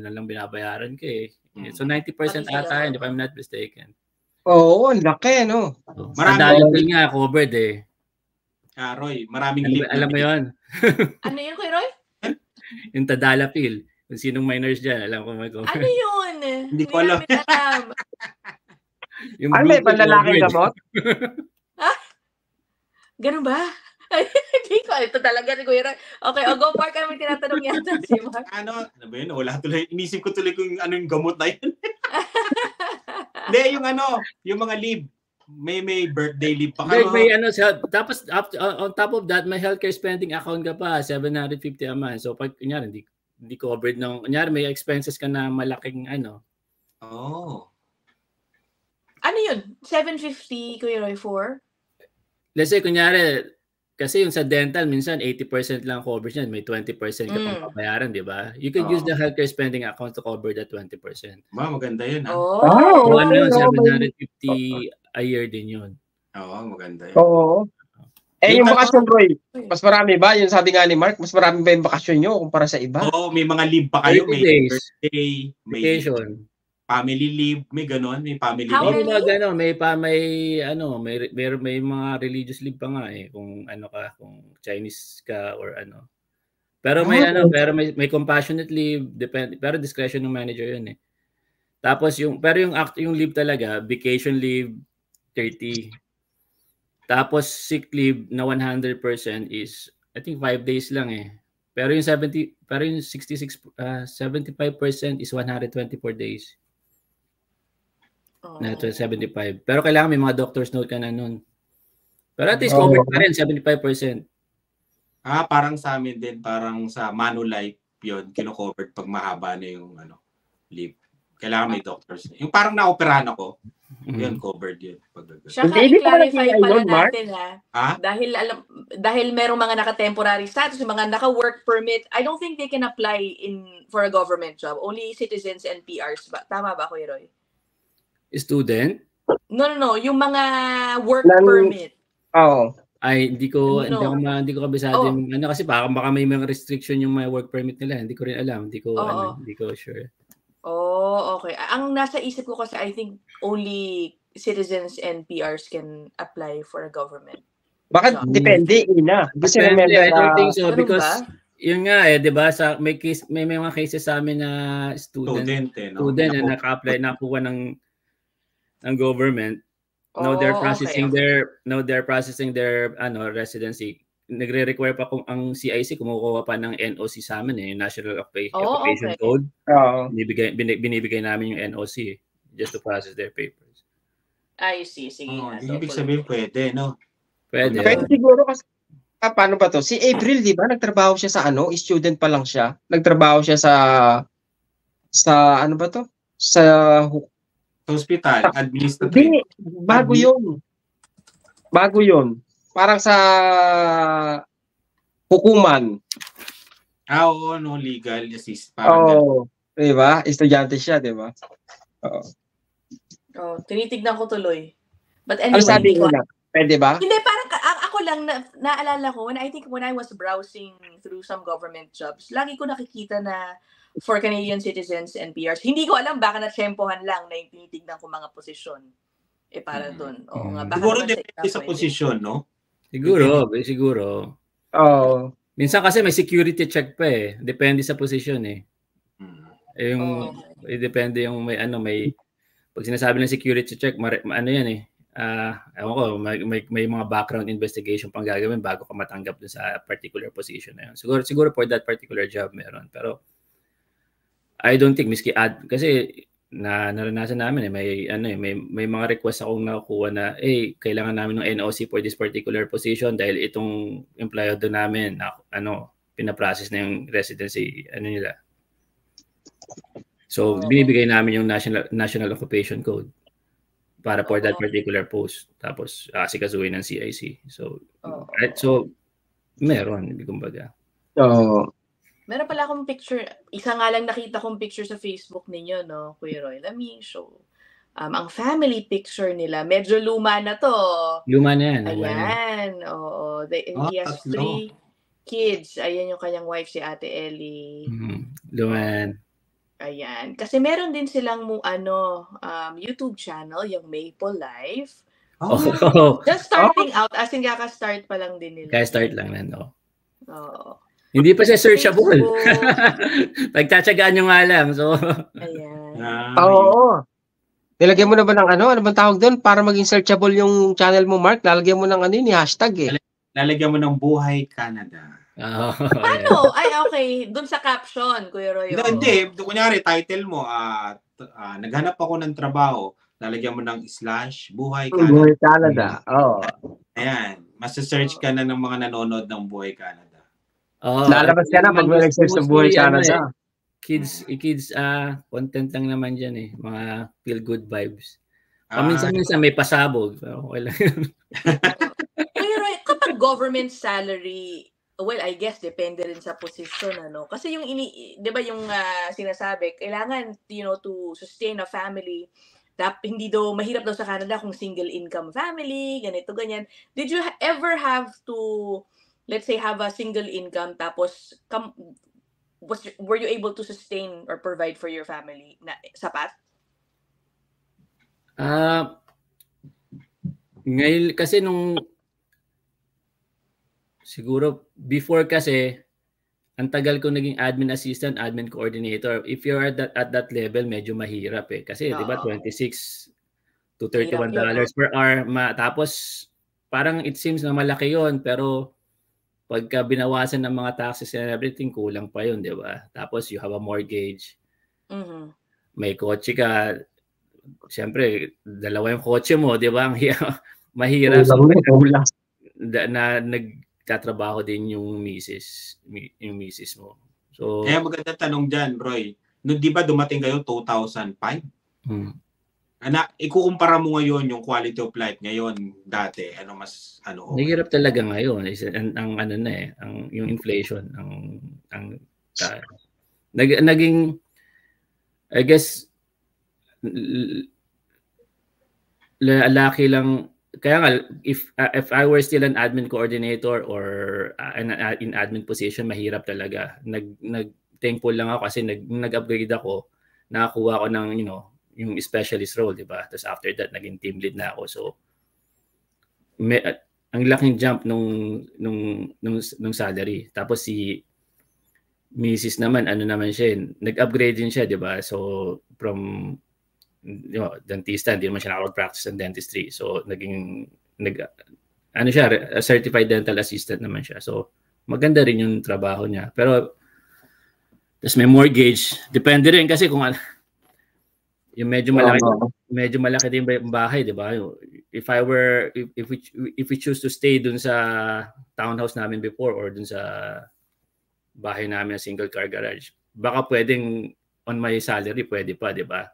lang binabayaran ka eh. So 90% ata yun, if I'm not mistaken. Oo, ang laki, no? Tadalapil nga, covered eh. Roy, maraming lip. Alam mo yun? Ano yun, Kuya Roy? Yung Tadalapil. Kung sinong minors dyan, alam ko may covered. Ano yun? Hindi ko alam. Yung may panlalaking gamot? Ganun ba? Hindi ko. Ito talaga si Kuya Roy. Okay, go Mark. Kami tinatanong yata si Mark. Ano ba yun? Wala tuloy. Inisip ko tuloy kung ano yung gamot na yun. Hindi, yung mga leave. May birthday leave pa kayo. May tapos on top of that, may healthcare spending account ka pa, 750 a month. So pag kunyari hindi covered ng kunyari may expenses ka na malaking Oh. Ano yun? 750 Kuya Roy for? Let's say kunyari kasi yung sa dental minsan 80% lang coverage niyan, may 20% ka pang babayaran, di ba? You could use the healthcare spending account to cover that 20%. Maganda yun ha. Oh. 750 a year din yun. Oo, maganda yun. Oo. Yung bakasyon, Roy, mas marami ba? Yung sabi nga ni Mark, mas marami ba yung bakasyon nyo kumpara sa iba? Oo, may mga leave pa kayo. May birthday, may vacation. Family leave, may ganon, may family How leave. many? May mga religious leave pa nga eh kung kung Chinese ka or ano. Pero may compassionate leave, depende, pero discretion ng manager 'yun eh. Tapos yung leave talaga, vacation leave 30. Tapos sick leave na 100% is I think 5 days lang eh. Pero yung 75% is 124 days. Na 75. Pero kailangan may mga doctor's note ka na nun. Pero at least covered pa rin, 75%. Parang sa amin din, parang sa Manulife yun, kino-covered pag mahaba na yung leave. Kailangan may doctor's note. Yung parang na-operahan ako, yun, covered yun. Saka i-clarify pala natin dahil merong mga naka-temporary status, yung mga naka-work permit, I don't think they can apply for a government job. Only citizens and PRs ba? Tama ba, Kuya Roy? Student? No. Yung mga work permit. Oo. Ay, hindi ko kabisado yung kasi baka may mga restriction yung mga work permit nila. Hindi ko rin alam. Hindi ko sure. Oh, okay. Ang nasa isip ko kasi I think only citizens and PRs can apply for a government. Baka depende, Ina. Kasi depende, I don't think so because yun nga eh, 'di ba, may mga cases sa amin na student na naka-apply na kuha ng government. Now they're processing their residency. Nagre-require pa kung ang CIC kumukuha pa ng NOC sa amin eh, National Occupation Code. Binibigay namin yung NOC just to process their papers. I see. Sige. Ibig sabihin pwede, no? Pwede. Pwede siguro kasi paano ba to? Si April, di ba? Nagtrabaho siya sa student pa lang siya. Nagtrabaho siya sa ano ba to? Sa hospital, administrative. Hindi, bago yun. Parang sa hukuman. Oo, no, legal assist. Di ba? Estudyante siya, di ba? Tinitignan ko tuloy. But anyway, sabi nila? Pwede ba? Hindi, parang ako lang, naalala ko, when I was browsing through some government jobs, lagi ko nakikita na for Canadian citizens and PRs. Hindi ko alam, baka na-tsempohan lang na yung tinitignan ko mga posisyon. para doon. Oo nga, baka Siguro naman depende sa pwede. posisyon, no? Siguro. Oo. Minsan kasi may security check pa eh. Depende sa posisyon eh. Yung depende yung may pag sinasabi ng security check, ano yan eh. Ewan ko, may mga background investigation pang gagawin bago ka matanggap dun sa particular position na yun. Siguro for that particular job meron. Pero I don't think miski kasi naranasan namin may mga request akong nakukuha na kailangan namin ng NOC for this particular position dahil itong empleyado namin pina-process na yung residency nila. So binibigay namin yung national occupation code para for that particular post, tapos asikasuhin ng CIC. So meron kumbaga. Meron pala akong picture, isa nga lang nakita kong picture sa Facebook ninyo, no, Kuya Roy. Let me show. Ang family picture nila, medyo luma na to. Luma na yan. Ayan, oo. He has 3 kids. Ayan yung kanyang wife, si Ate Ellie. Luma yan. Ayan. Kasi meron din silang YouTube channel, yung Maple Life. Just starting out, as in kaka-start pa lang din nila. Kaya-start lang na, no? Oo. Hindi pa siya searchable. Pagtatsagaan nyo nga lang. So, ayan. Oo. Nilagyan mo na ba ng ano bang tawag doon para maging searchable yung channel mo, Mark? Lalagyan mo ng hashtag eh. Lalagyan mo ng Buhay Canada. Paano? Ay, okay. Doon sa caption, Kuya Roy. Hindi. Kunyari, title mo, naghanap ako ng trabaho. Lalagyan mo ng / Buhay Canada. Buhay Canada. Oo. Ayan. Masa-search ka na ng mga nanonood ng Buhay Canada. Lalabas ka na pag may nag-search ng Buhay Canada. Kids, content lang naman dyan eh. Mga feel-good vibes. Paminsan-minsan may pasabog. Okay lang yun. Kuya Roy, kapag government salary, well, I guess depende rin sa position, ano. Kasi yung 'di ba yung sinasabi, kailangan to sustain a family. Hindi daw mahirap daw sa Canada kung single income family, ganito ganyan. Did you ever have to, let's say, have a single income tapos were you able to sustain or provide for your family na sapat? Ngayon kasi siguro before kasi ang tagal ko naging admin assistant, admin coordinator. If you're at that level, medyo mahirap eh. Kasi di ba $26 to $31 per hour. Tapos parang it seems na malaki yon, pero pagka binawasan ng mga taxes and everything, kulang pa yun, di ba? Tapos you have a mortgage. May kotse ka. Siyempre, dalawa yung kotse mo, di ba? Mahirap. Nagtatrabaho din yung misis mo. So, kaya maganda tanong dyan, Roy. Di ba dumating kayo 2005? Ikukumpara mo ngayon yung quality of life ngayon dati, Nahirap talaga ngayon. Yung inflation, naging, I guess, laki lang. Kaya nga, if I were still an admin coordinator or in admin position, mahirap talaga. Thankful lang ako kasi nag-upgrade ako, nakakuha ko ng, yung specialist role, di ba? Tapos after that, naging team lead na ako. So, ang laking jump nung salary. Tapos si Mrs. naman, naman siya, nag-upgrade din siya, di ba? So, from dentista, hindi naman siya nakapag-practice ng dentistry. So, siya, certified dental assistant naman siya. So, maganda rin yung trabaho niya. Pero, tapos may mortgage. Depende rin kasi kung yung medyo malaki din yung bahay, di ba? If we choose to stay dun sa townhouse namin before or dun sa bahay namin na single car garage, baka pwedeng on my salary, pwede pa, di ba?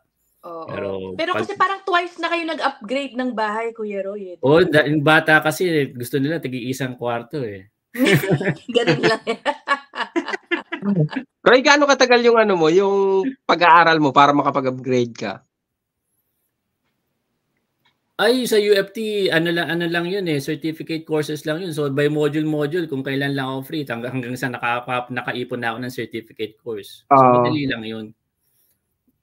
Pero kasi parang twice na kayo nag-upgrade ng bahay, Kuya Roy. Yung bata kasi gusto nila tigi-isang kwarto eh. Ganun lang. Roy, gaano katagal yung yung pag-aaral mo para makapag-upgrade ka? Ay, sa UFT, ano lang yun eh, certificate courses lang yun. So by module, kung kailan lang ako free, hanggang sa nakaipon na ako ng certificate course. So madali lang yun.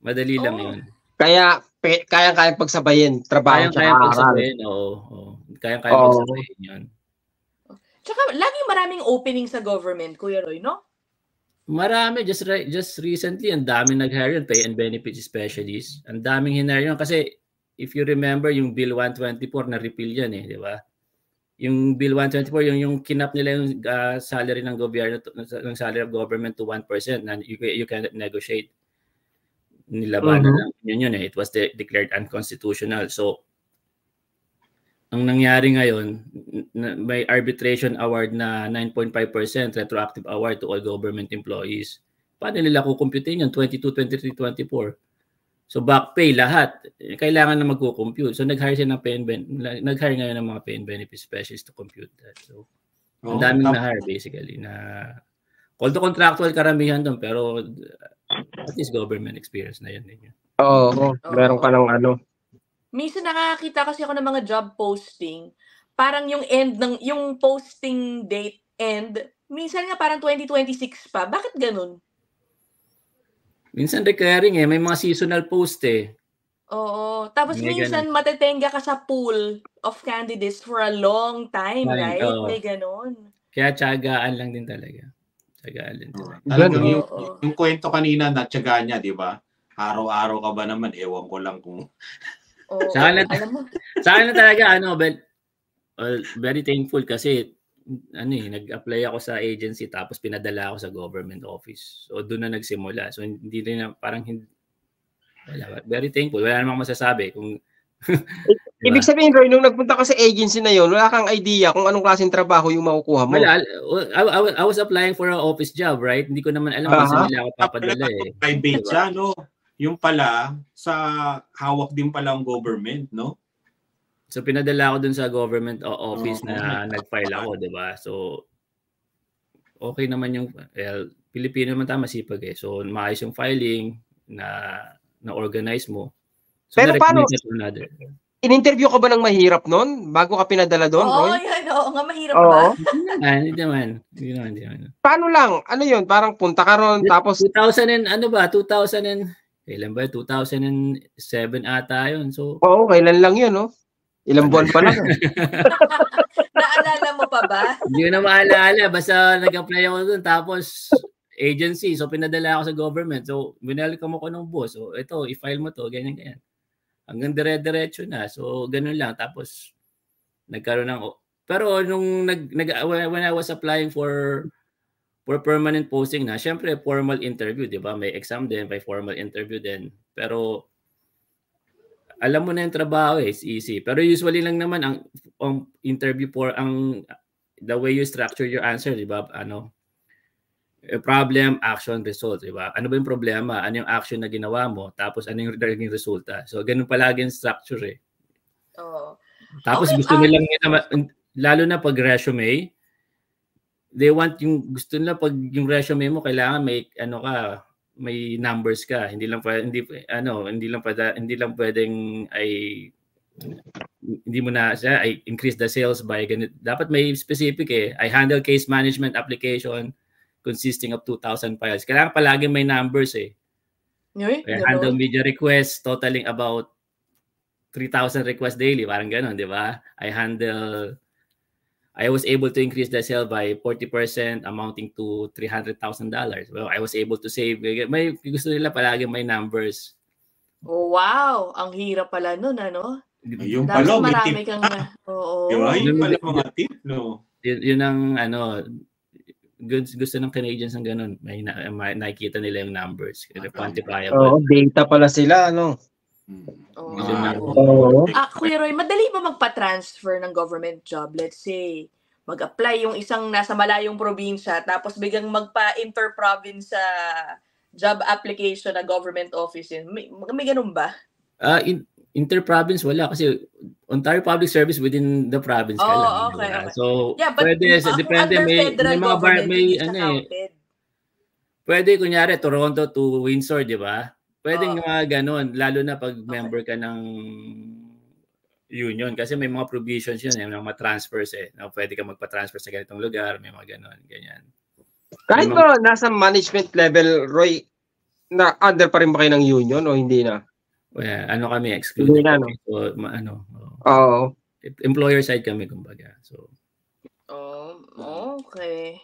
Madali lang yun. Kaya kayang-kayang pagsabayin trabaho at Kayang-kayang aral. pagsabayin, oo. Kayang-kayang Oo. pagsabayin yun. Tsaka laging maraming opening sa government, Kuya Roy, no? Marami, just recently, ang daming nag-hire yun, pay and benefits specialists. Ang daming hinire yun. Kasi, if you remember, yung Bill 124, na-repeal yan di ba? Yung Bill 124, yung kinap nila yung salary ng gobyerno, ng salary of government to 1% na you cannot negotiate. Nilabanan lang yun It was declared unconstitutional. So, ang nangyari ngayon, may arbitration award na 9.5% retroactive award to all government employees. Paano nila kukumputin yun? 22, 23, 24. So back pay lahat. Kailangan na magko-compute. So nag-hire siya ng nag-hire ngayon ng mga pay and benefit specialists to compute that. So ang daming na-hire basically na although contractual karamihan doon pero at least government experience na yan. Oo, meron ka ng ano. Minsan nakakita kasi ako ng mga job posting, parang yung yung posting date end, minsan nga parang 2026 pa. Bakit ganun? Minsan recurring may mga seasonal post Oo. Tapos may minsan matetenga ka sa pool of candidates for a long time, right? May ganun. Kaya tiyagaan lang din talaga. Tiyagaan din talaga. Talagang yung kwento kanina na tiyagaan niya, di ba? Araw-araw ka ba naman? Ewan ko lang kung... Sa akin na talaga, very thankful kasi nag-apply ako sa agency tapos pinadala ako sa government office. So doon na nagsimula. So hindi rin na parang very thankful. Wala namang masasabi kung diba? Ibig sabihin, Roy, nung nagpunta ka sa agency na yon, wala kang idea kung anong klaseng trabaho yung makukuha mo. Wala. I was applying for an office job, right? Hindi ko naman alam kung saan nila ako papadala Private siya, no? Yung pala, sa hawak din pala ang government, no? So pinadala ako dun sa government office na nag-file ako, di ba? So okay naman yung Pilipino naman tayo masipag So maayos yung filing na-organize mo. So, pero paano? In-interview ka ba ng mahirap nun bago ka pinadala doon, Roy? Oo nga, mahirap ba? Hindi naman. Paano lang? Ano yun? Parang punta ka ron tapos 2007 ata yun. So kailan lang yun, no? Ilang buwan pa lang. Naalala mo pa ba? Hindi ko na maalala. Basta nag-apply ako doon. Tapos agency. So pinadala ako sa government. So winelcome ako ng boss. So ito, i-file mo to. Ganyan. Hanggang dire-diretso na. So ganun lang. Tapos nagkaroon ng... Pero nung when I was applying for permanent posting na, syempre formal interview, di ba? May exam din, may formal interview din. Pero alam mo na yung trabaho it's easy. Pero usually lang naman ang interview the way you structure your answer, di ba? Problem, action, result, di ba? Ano ba yung problema? Ano yung action na ginawa mo? Tapos ano yung naging resulta? So ganun palagi yung structure Tapos gusto nilang lalo na pag resume, they want gusto nila pag yung resume mo kailangan may numbers ka. Hindi lang pwedeng hindi mo na increase the sales by ganito. Dapat may specific I handle case management application consisting of 2,000 files. Kailangan palagi may numbers I handle media requests totaling about 3,000 requests daily, parang gano'n, di ba? I was able to increase the sale by 40% amounting to $300,000. Well, I was able to save. May gusto nila palagi may numbers. Oh, wow! Ang hirap pala nun, ano? Yung pala, marami kang Yung pala mga tip, no? Yun ang gusto ng Canadians ng ganun. May nakikita nila yung numbers. Quantifiable. Data pala sila, ano? Kuya Roy, madali ba magpa-transfer ng government job? Let's say, mag-apply yung isang nasa malayong probinsya tapos biglang magpa-interprovince sa job application na government office yun. May ganun ba? Interprovince wala kasi Ontario Public Service within the province ka lang. Okay. So, pwede, depende, may mga pwede kunyari Toronto to Windsor, di ba? Pwede nga ganun, lalo na pag member ka ng union kasi may mga provisions yun, may mga transfers na pwede ka magpa-transfer sa ganitong lugar, may mga ganun, ganyan. Kahit ba nasa management level, Roy, na under pa rin ba kayo ng union o hindi na? Well, ano kami, excluded Hindi na, kami. So, Oo. employer side kami, kumbaga. So, Okay.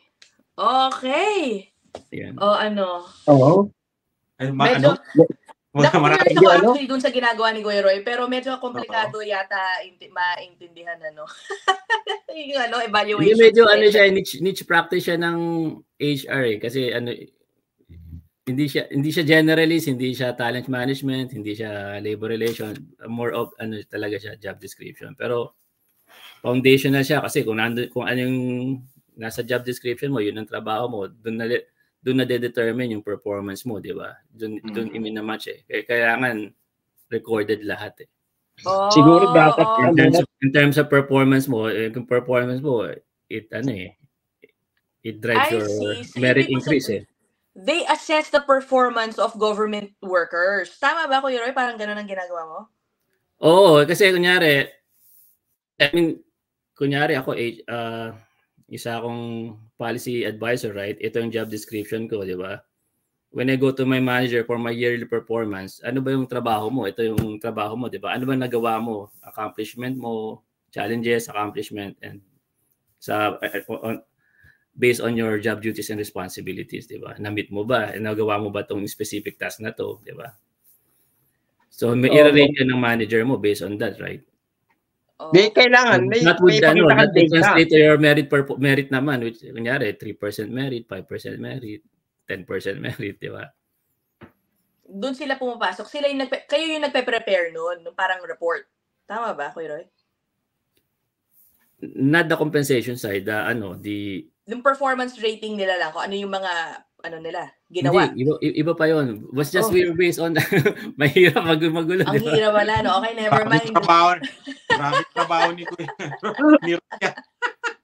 Okay. yan. Oo. Medyo, Marami. na-curious ako actually dun sa ginagawa ni Kuya Roy, pero medyo komplikado yata maintindihan, yung evaluation. Hindi, medyo siya, niche practice siya ng HR eh. Kasi hindi siya generalist, hindi siya talent management, hindi siya labor relation, more of talaga siya job description. Pero foundational siya kasi kung ano yung nasa job description mo, yun ang trabaho mo, doon na determine yung performance mo, di ba? Doon iminamatch eh. Kaya kailangan recorded lahat eh. Siguro dapat in terms of performance mo, kung performance mo, it drives your merit increase eh. They assess the performance of government workers. Tama ba, Kuya Roy? Parang gano'n ang ginagawa mo? Oo, kasi kunyari ako, isa akong policy advisor, right? Ito yung job description ko, di ba? When I go to my manager for my yearly performance, ano ba yung trabaho mo? Ito yung trabaho mo, di ba? Ano ba nagawa mo? Accomplishment mo, challenges, accomplishment, and based on your job duties and responsibilities, di ba? Na-meet mo ba? Nagawa mo ba itong specific task na to, di ba? So, may i-rate ka ng manager mo based on that, right? Di kailangan. That would translate to your merit naman, which, kunyari, 3% merit, 5% merit, 10% merit, di ba? Doon sila pumapasok. Kayo yung nagpe-prepare noon, parang report. Tama ba, Kuya Roy? Not the compensation side, yung performance rating nila lang, kung ano yung mga, nila, ginawa. Hindi, iba pa yun. Was just we're based on, mahirap magulo. Ang hirap wala, no? Okay, never mind. Marami trabaho ni Kuya.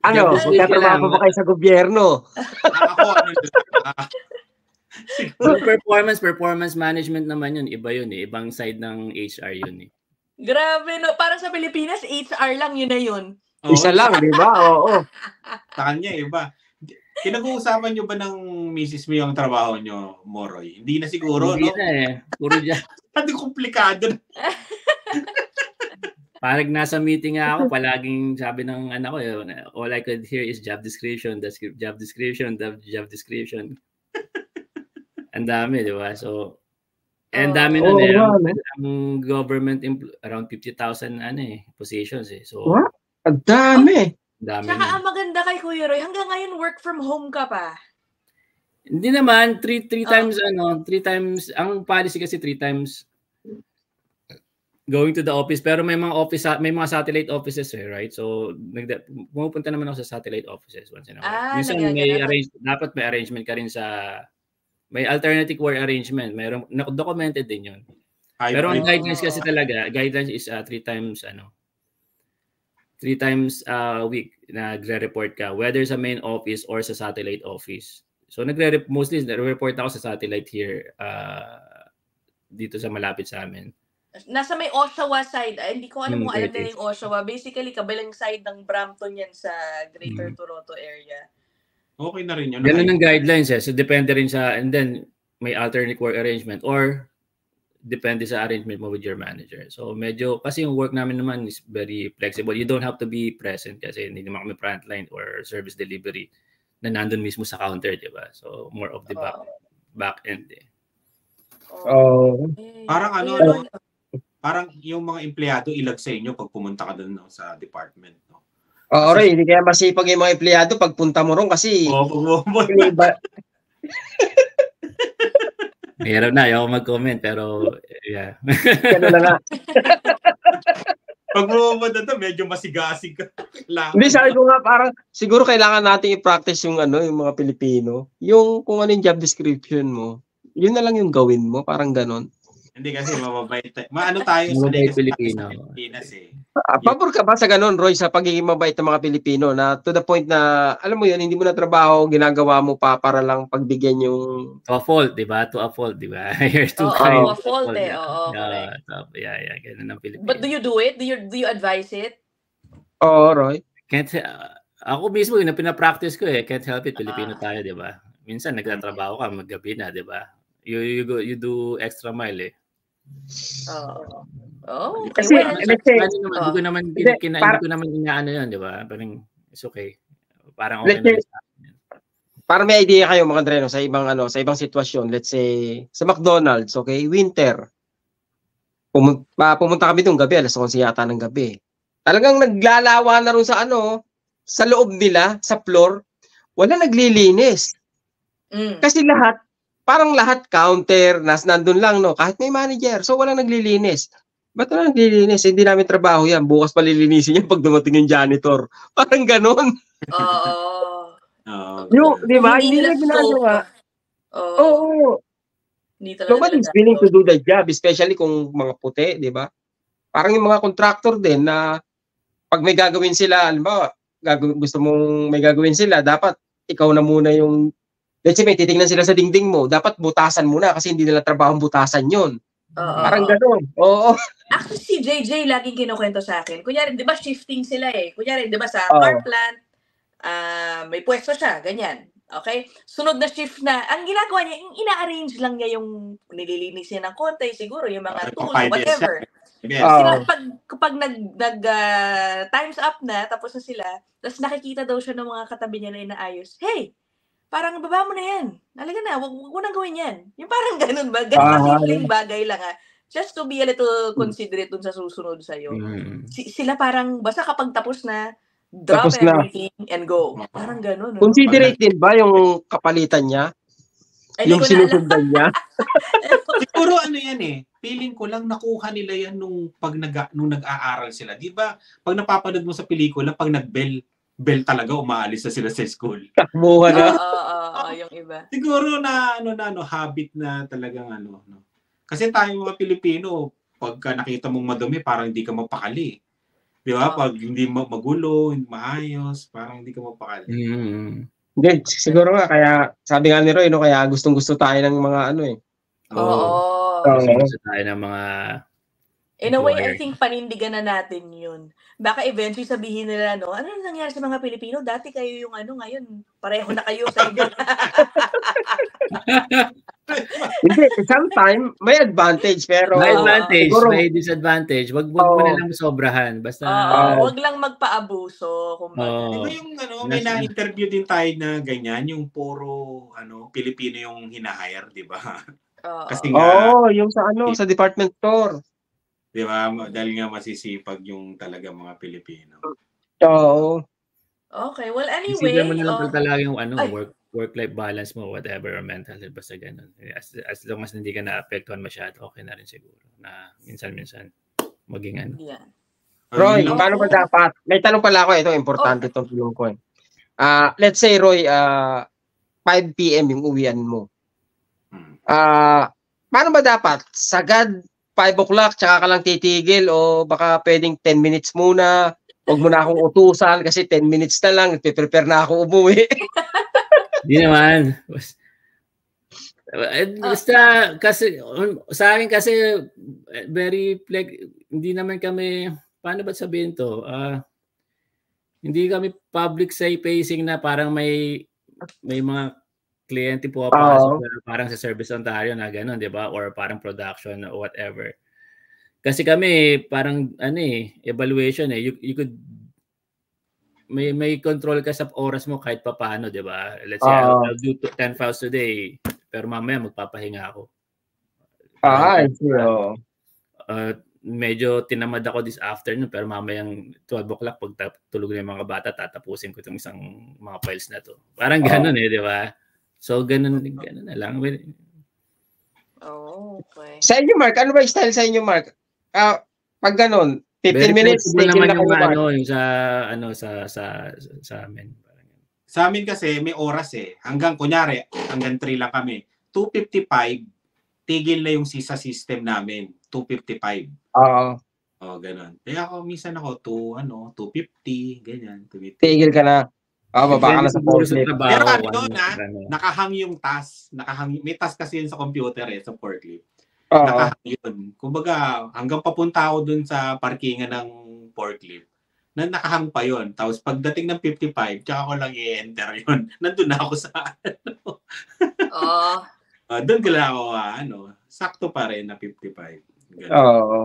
Magkatrabaho ba kayo sa gobyerno? Ako, performance management naman yun. Iba yun eh. Ibang side ng HR yun eh. Grabe, no? Parang sa Pilipinas, HR lang yun na yun. Isa lang, di ba? Oo. Sa kanya, iba. Pinag-uusapan nyo ba ng misis mo yung trabaho nyo, Moroy? Hindi na siguro, hindi no? Hindi na eh. Puro dyan. Hindi komplikado. Parang nasa meeting nga ako, palaging sabi ng anak ko, all I could hear is job description, the job description, the job description. Ang dami, di ba? So, and dami nun eh. Ang government, around 50,000 positions eh. So, what? Ang dami. Saka ang maganda kay Kuya Roy, hanggang ngayon work from home ka pa. Hindi naman, three times, ang policy kasi 3 times going to the office. Pero may mga satellite offices eh, right? So, pumupunta naman ako sa satellite offices once in a while. Minsan dapat may arrangement ka rin may alternative work arrangement. Mayroon, documented din yun. Pero ang guidelines kasi talaga, guidelines is 3 times a week nagre-report ka, whether sa main office or sa satellite office. So mostly nagre-report ako sa satellite here dito sa malapit sa amin. Nasa may Oshawa side. Hindi ko alam kung alam nila yung Oshawa. Basically, kabilang side ng Brampton yan sa Greater Toronto area. Okay na rin yun. Ganun ang guidelines eh. So depende rin and then may alternate work arrangement or depende sa arrangement mo with your manager. So medyo, kasi yung work namin naman is very flexible. You don't have to be present kasi hindi naman kami frontline or service delivery na nandun mismo sa counter, di ba? So more of the back end eh. Parang parang yung mga empleyado ilag sa inyo pag pumunta ka doon sa department, no? Oo, Roy, hindi kaya masipag yung mga empleyado pag punta mo ron kasi Mahirap na, ayaw mag-comment, pero yeah. Ganun na nga. Pag bumabad na medyo masigasig ka. Hindi, sabi ko nga parang siguro kailangan nating i-practice yung yung mga Pilipino. Yung kung ano yung job description mo, yun na lang yung gawin mo, parang ganon. Hindi kasi mababait. Maano tayo sa Pilipino. Pilipinas eh. Pabor ka ba sa ganon, Roy, sa pagiging mabait ng mga Pilipino na to the point na, alam mo yun, hindi mo na trabaho, ginagawa mo pa para lang pagbigyan yung... To a fault, di ba? To a fault, di ba? You're too kind. To a fault eh. Yeah, ganun ang Pilipino. But do you do it? Do you advise it? Oo, Roy. Ako mismo, yun na pinapractice ko eh. Can't help it, Pilipino tayo, di ba? Minsan, nagtatrabaho ka, maggabi na, di ba? You do extra mile eh. Oh, okay. Kasi, Well, let's say, Hindi ko naman hindi ko naman inaano 'yun, di ba? Parang it's okay. Parang okay let's na say, rin sa akin. para may idea kayo mga Dreno sa ibang sa ibang sitwasyon, let's say sa McDonald's, okay, winter. Pumunta kami doon gabi, 11:00 yata ng gabi. Talagang naglalawa na ron sa sa loob nila, sa floor, wala naglilinis. Kasi parang lahat counter, nandun lang, no? Kahit may manager, so wala naglilinis. Ba't wala naglilinis? Hindi namin trabaho yan. Bukas palilinisin yan pag dumating yung janitor. Parang ganon. Di ba? Hindi na ginagawa. Oo. Nobody's willing to do the job, especially kung mga puti, di ba? Parang yung mga contractor din na pag may gagawin sila, halimbawa, gusto mong may gagawin sila, dapat ikaw na muna yung, let's say may titingnan sila sa dingding mo, dapat butasan muna kasi hindi nila trabahong butasan yun. Parang gano'n. Oo. Actually, si JJ laging kinukwento sa akin. Kunyari, di ba shifting sila eh. Kunyari, di ba sa car plant, may pwesto siya, ganyan. Okay? Sunod na shift na, ang ginagawa niya, ina-arrange lang niya yung nililinis niya ng konti, siguro yung mga tools, whatever. Kapag time's up na, tapos na sila, tapos nakikita daw siya ng mga katabi niya na inaayos, hey, parang baba mo na yan. Talaga na, wag mo nang gawin yan. Yung parang ganun ba? Ganun simpleng bagay lang just to be a little considerate dun sa susunod sa'yo. Sila parang, basta kapag tapos na, drop everything and go. Parang ganun. Considerate din ba yung kapalitan niya? Yung sinusundan niya? Siguro yan eh. Feeling ko lang nakuha nila yan nung nag-aaral sila. Di ba? Pag napapanood mo sa pelikula, pag nag-bell talaga, umaalis na sila sa school. Takbuhan na. Yung iba. Siguro na habit na talagang no. Kasi tayo mga Pilipino, pagka nakita mong madumi, parang hindi ka mapakali. Di ba? Pag hindi magulo, hindi maayos, parang hindi ka mapakali. Hindi, siguro nga, kaya sabi nga ni Roy, kaya gustong-gusto tayo ng mga Gusto tayo ng mga in a way, I think panindigan na natin yun. Baka eventually sabihin nila, ano nangyari sa mga Pilipino? Dati kayo yung ngayon, pareho na kayo sa inyo. Hindi, sometimes may advantage, pero may advantage, may disadvantage. Wag mo na lang sobrahan. Basta wag lang magpaabuso. Di ba yung may na-interview din tayo na ganyan, yung puro Pilipino yung hinahire, di ba? Kasi yung sa department store. Di ba? Dahil nga masisipag yung talaga mga Pilipino. Oo. Okay, well anyway. Isipin mo na lang talaga yung work-life balance mo, whatever, or mental health, basta ganun. As long as hindi ka na-apektuhan masyado, okay na rin siguro. Na minsan-minsan maging Yeah. Roy, paano ba dapat? May tanong pala ako, ito, importante itong tulong ko. Let's say, Roy, 5 p.m. yung uwian mo. Paano ba dapat? Sagad 5 o'clock, tsaka ka lang titigil, o baka pwedeng 10 minutes muna, huwag mo na akong utusan kasi 10 minutes na lang, prepare na ako umuwi. Hindi naman. Basta, kasi, sa akin kasi, hindi naman kami, paano ba sabihin to? Hindi kami public facing na parang may mga kliyente po parang sa Service Ontario na gano'n, di ba? Or parang production or whatever. Kasi kami, parang, evaluation eh. You could, may control ka sa oras mo kahit pa paano, di ba? Let's say, I'll do 10 files today, pero mamaya magpapahinga ako. Medyo tinamad ako this afternoon, pero mamayang 12 o'clock, pag tulog na yung mga bata, tatapusin ko itong isang mga files na to. Parang gano'n di ba? So, ganun na lang. Okay. Sa inyo, Mark, ano ba yung style sa inyo, Mark? Pag ganun, 15 minutes, naman yung sa amin. Sa amin kasi, may oras eh. Hanggang 3 lang kami. 2:55, tigil na yung sa system namin. 2:55. Ganun. Kaya ako, minsan ako, 2:50, ganyan. 2:50. Tigil ka na. Baba ka na sa forklift. Pero nakahang yung task. May task kasi yun sa computer sa forklift. Nakahang yun. Kumbaga, hanggang papunta ako dun sa parkingan ng forklift, nakahang pa yun. Tapos pagdating ng 55, tsaka ko lang i-enter yun. Nandun na ako sa doon ko lang ako, sakto pa rin na 55. Ganun. Oo.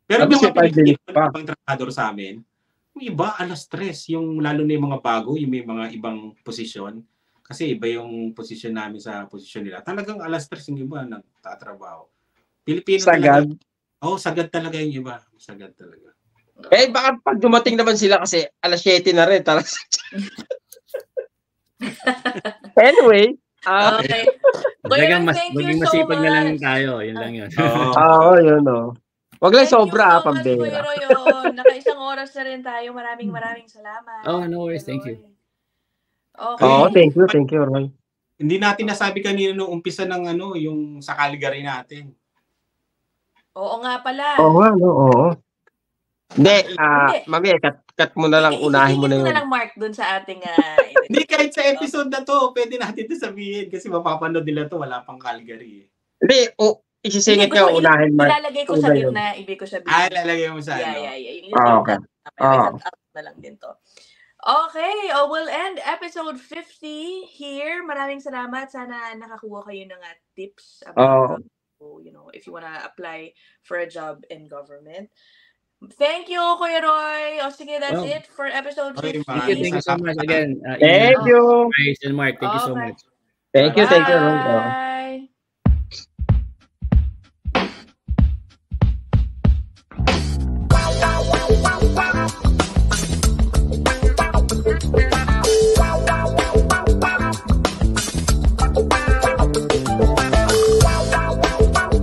Pero Tapos yung mga may 5 minutes Pilipino, pa. ibang trabador sa amin, yung iba, alas 3, yung lalo na yung mga bago, yung may mga ibang posisyon. Kasi iba yung posisyon namin sa posisyon nila. Talagang alas 3 yung iba nagtatrabaho. Pilipino Sagad. talaga. Sagad talaga yung iba. Sagad talaga. Baka pag dumating naman sila kasi alas 7 na rin. Anyway. Okay. Kuya Ron, thank you maging so masipag na lang much. tayo. Yun lang yun. Oo, yun o. Wag lang Thank you sobra, so much, Kuya pambira. Roy. Naka-isang oras na rin tayo. Maraming salamat. Oh, no worries. Thank you. Okay. Oo, thank you, Roy. Hindi natin nasabi kanina nung umpisa ng yung sa Calgary natin. Oo nga pala. Oo nga, no, oo. Hindi, mamaya, cut mo na lang, unahin mo na yun. Isingit mo na lang, Mark, dun sa ating... Hindi, kahit sa episode na to, pwede natin ito sabihin kasi mapapanood nila to, wala pang Calgary. Hindi, isisingit nga, unahin, Mark. Ilalagay ko sa gitna, ibig ko sabihin. Lalagay mo sa okay. Cut na lang din to. Okay, we'll end episode 50 here. Maraming salamat. Sana nakakuha kayo ng tips about if you wanna apply for a job in government. Thank you, Kuya Roy. Sige, that's it for episode 50. Thank you so much again. Thank you. Grace and Mark, thank you so much. Thank you, Roy. Bye.